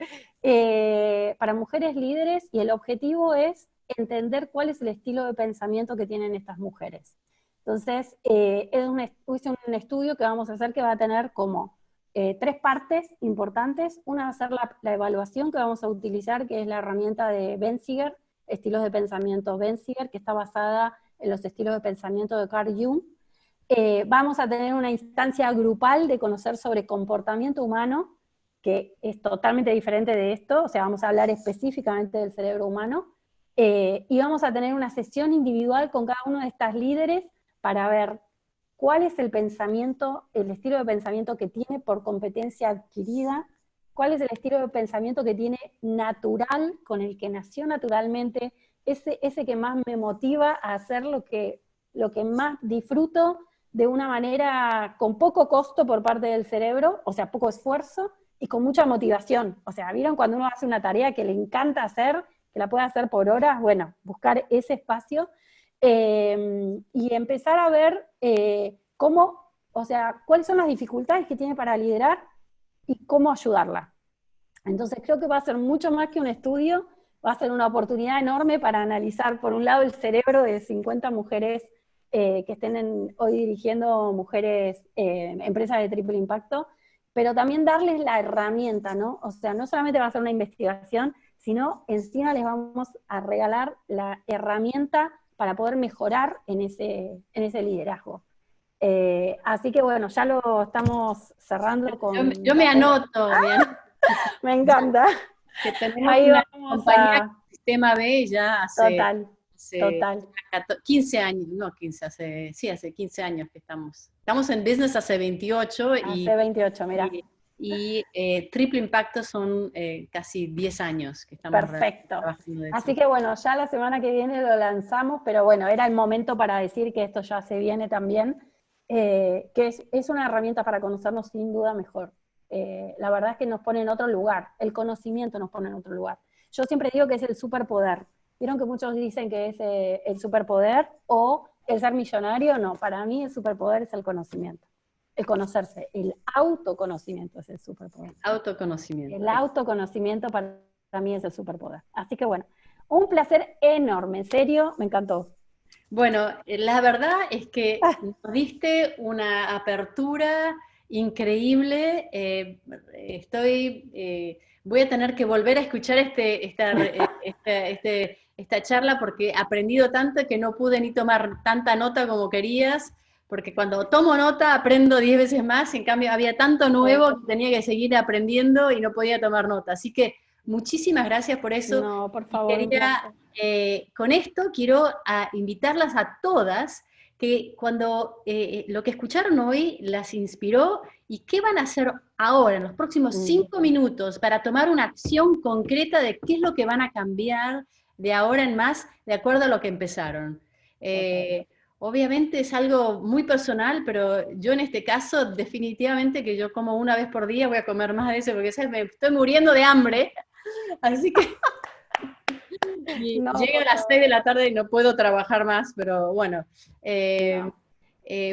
Para mujeres líderes, y el objetivo es entender cuál es el estilo de pensamiento que tienen estas mujeres. Entonces, es un estudio que vamos a hacer que va a tener como 3 partes importantes. Una va a ser la evaluación que vamos a utilizar, que es la herramienta de Benziger, estilos de pensamiento Benziger, que está basada en los estilos de pensamiento de Carl Jung. Vamos a tener una instancia grupal de conocer sobre comportamiento humano, que es totalmente diferente de esto, o sea, vamos a hablar específicamente del cerebro humano, y vamos a tener una sesión individual con cada uno de estas líderes para ver cuál es el pensamiento, el estilo de pensamiento que tiene por competencia adquirida, cuál es el estilo de pensamiento que tiene natural, con el que nació naturalmente, ese que más me motiva a hacer lo que más disfruto de una manera con poco costo por parte del cerebro, o sea, poco esfuerzo, y con mucha motivación. O sea, ¿vieron cuando uno hace una tarea que le encanta hacer, que la puede hacer por horas? Bueno, buscar ese espacio, y empezar a ver cómo, o sea, cuáles son las dificultades que tiene para liderar y cómo ayudarla. Entonces creo que va a ser mucho más que un estudio, va a ser una oportunidad enorme para analizar, por un lado, el cerebro de 50 mujeres que estén hoy dirigiendo mujeres, empresas de triple impacto, pero también darles la herramienta, ¿no? O sea, no solamente va a ser una investigación, sino encima les vamos a regalar la herramienta para poder mejorar en ese liderazgo. Así que bueno, ya lo estamos cerrando con... Yo me anoto, Me encanta. que tenemos Ahí una vamos compañía con sistema B ya hace Total. Total. 15 años, no 15, hace 15 años que estamos. Estamos en business hace 28 Hace 28, mira. Triple Impacto son casi 10 años que estamos Perfecto. trabajando de eso. Así que bueno, ya la semana que viene lo lanzamos, pero bueno, era el momento para decir que esto ya se viene también, que es una herramienta para conocernos sin duda mejor. La verdad es que nos pone en otro lugar, el conocimiento nos pone en otro lugar. Yo siempre digo que es el superpoder. ¿Vieron que muchos dicen que es el superpoder o el ser millonario? No, para mí el superpoder es el conocimiento. El conocerse, el autoconocimiento es el superpoder. Autoconocimiento. El autoconocimiento para mí es el superpoder. Así que bueno, un placer enorme, en serio, me encantó. Bueno, la verdad es que nos diste una apertura increíble. Voy a tener que volver a escuchar esta charla porque he aprendido tanto que no pude ni tomar tanta nota como querías, porque cuando tomo nota aprendo 10 veces más, en cambio había tanto nuevo que tenía que seguir aprendiendo y no podía tomar nota. Así que muchísimas gracias por eso. No, por favor. Con esto quiero invitarlas a todas que cuando lo que escucharon hoy las inspiró y qué van a hacer ahora, en los próximos 5 minutos, para tomar una acción concreta de qué es lo que van a cambiar de ahora en más, de acuerdo a lo que empezaron. Obviamente es algo muy personal, pero yo en este caso definitivamente que yo como una vez por día voy a comer más de eso, porque me estoy muriendo de hambre, así que... Y llego a las 6 de la tarde y no puedo trabajar más, pero bueno.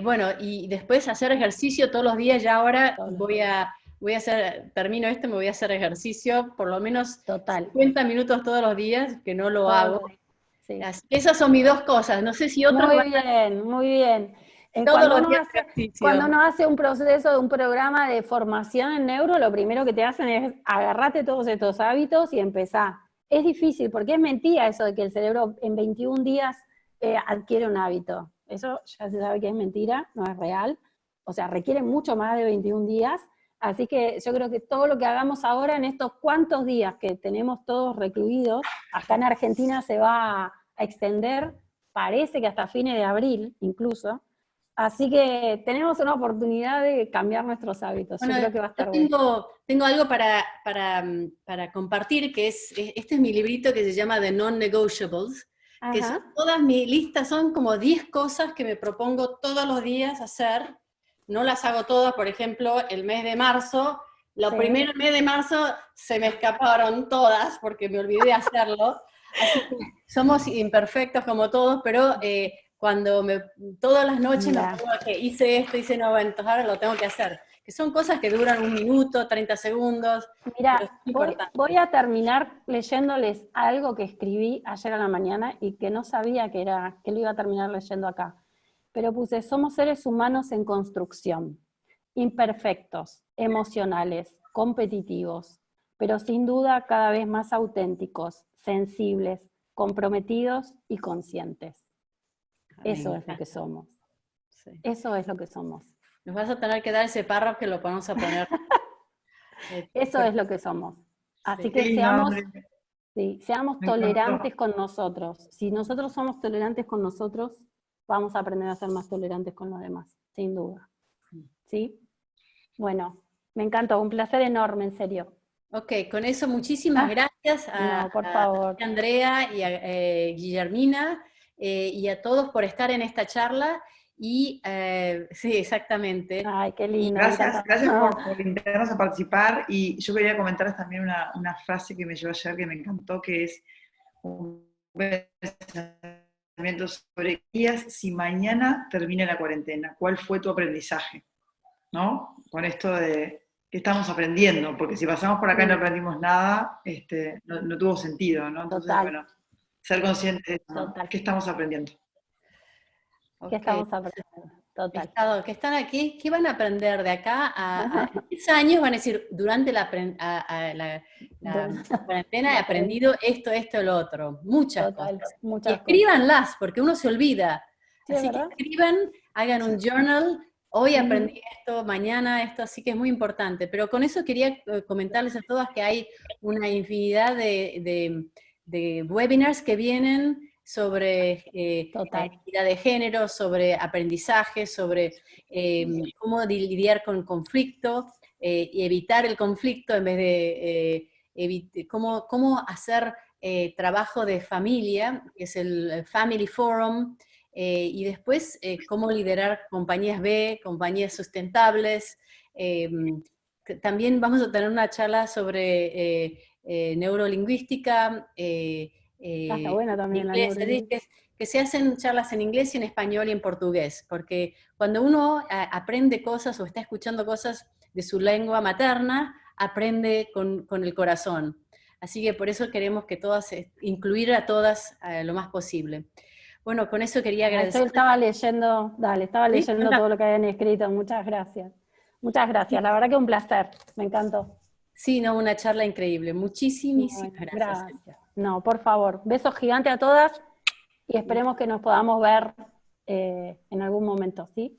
Bueno, y después hacer ejercicio todos los días, ya ahora voy a hacer, termino esto, me voy a hacer ejercicio por lo menos 50 minutos todos los días, que no lo hago. Sí. Esas son mis dos cosas, no sé si otros Muy bien, muy bien. Cuando uno hace un proceso de un programa de formación en neuro, lo primero que te hacen es agarrarte todos estos hábitos y empezar. Es difícil, porque es mentira eso de que el cerebro en 21 días adquiere un hábito. Eso ya se sabe que es mentira, no es real. O sea, requiere mucho más de 21 días. Así que yo creo que todo lo que hagamos ahora en estos cuantos días que tenemos todos recluidos, acá en Argentina se va a extender, parece que hasta fines de abril incluso. Así que tenemos una oportunidad de cambiar nuestros hábitos. Bueno, yo creo que va a estar bueno. Tengo algo para compartir, que este es mi librito que se llama The Non-Negotiables, que son todas mis listas, son como 10 cosas que me propongo todos los días hacer. No las hago todas, por ejemplo, el mes de marzo, primero mes de marzo se me escaparon todas porque me olvidé de hacerlo. Así que somos imperfectos como todos, pero... cuando todas las noches me pongo que hice esto, no, bueno, entonces ahora lo tengo que hacer. Que son cosas que duran 1 minuto, 30 segundos. Mira, voy a terminar leyéndoles algo que escribí ayer a la mañana y que no sabía que lo iba a terminar leyendo acá. Pero puse, somos seres humanos en construcción, imperfectos, emocionales, competitivos, pero sin duda cada vez más auténticos, sensibles, comprometidos y conscientes. Eso es lo que somos. Sí. Eso es lo que somos. Nos vas a tener que dar ese párrafo que lo vamos a poner. Eso es lo que somos. Así que seamos tolerantes con nosotros. Si nosotros somos tolerantes con nosotros, vamos a aprender a ser más tolerantes con los demás, sin duda. ¿Sí? Bueno, me encantó, un placer enorme, en serio. Ok, con eso muchísimas gracias a Andrea y a Guillermina. Y a todos por estar en esta charla, y sí, exactamente. Ay, qué lindo. Gracias por invitarnos a participar, y yo quería comentarles también una frase que me llevó ayer que me encantó, que es un pensamiento sobre días si mañana termina la cuarentena, ¿cuál fue tu aprendizaje? ¿No? Con esto de qué estamos aprendiendo, porque si pasamos por acá y no aprendimos nada, no tuvo sentido, ¿no? Entonces, bueno, ser conscientes de eso, ¿no? ¿Qué estamos aprendiendo? ¿Qué estamos aprendiendo? Total. Que están aquí, ¿qué van a aprender de acá a 10 años? Van a decir, durante la cuarentena he aprendido esto, lo otro. Muchas cosas. Y escríbanlas, porque uno se olvida. Sí, así que escriban, hagan un journal. Hoy aprendí esto, mañana esto, así que es muy importante. Pero con eso quería comentarles a todas que hay una infinidad de webinars que vienen sobre Total. equidad de género, sobre aprendizaje, sobre cómo lidiar con el conflicto y evitar el conflicto en vez de cómo hacer trabajo de familia, que es el Family Forum, y después cómo liderar compañías B, compañías sustentables. También vamos a tener una charla sobre neurolingüística, Está buena también la inglés, es decir, neurolingüística. que se hacen charlas en inglés y en español y en portugués, porque cuando uno aprende cosas o está escuchando cosas de su lengua materna, aprende con el corazón. Así que por eso queremos que todas, incluir a todas lo más posible. Bueno, con eso quería Esto agradecer. estaba leyendo, estaba ¿Sí? leyendo todo lo que habían escrito, muchas gracias. Muchas gracias, la verdad que un placer, me encantó. Sí, no, una charla increíble. Y Muchísimas bueno, gracias. gracias. No, por favor, besos gigantes a todas y esperemos que nos podamos ver en algún momento, ¿sí?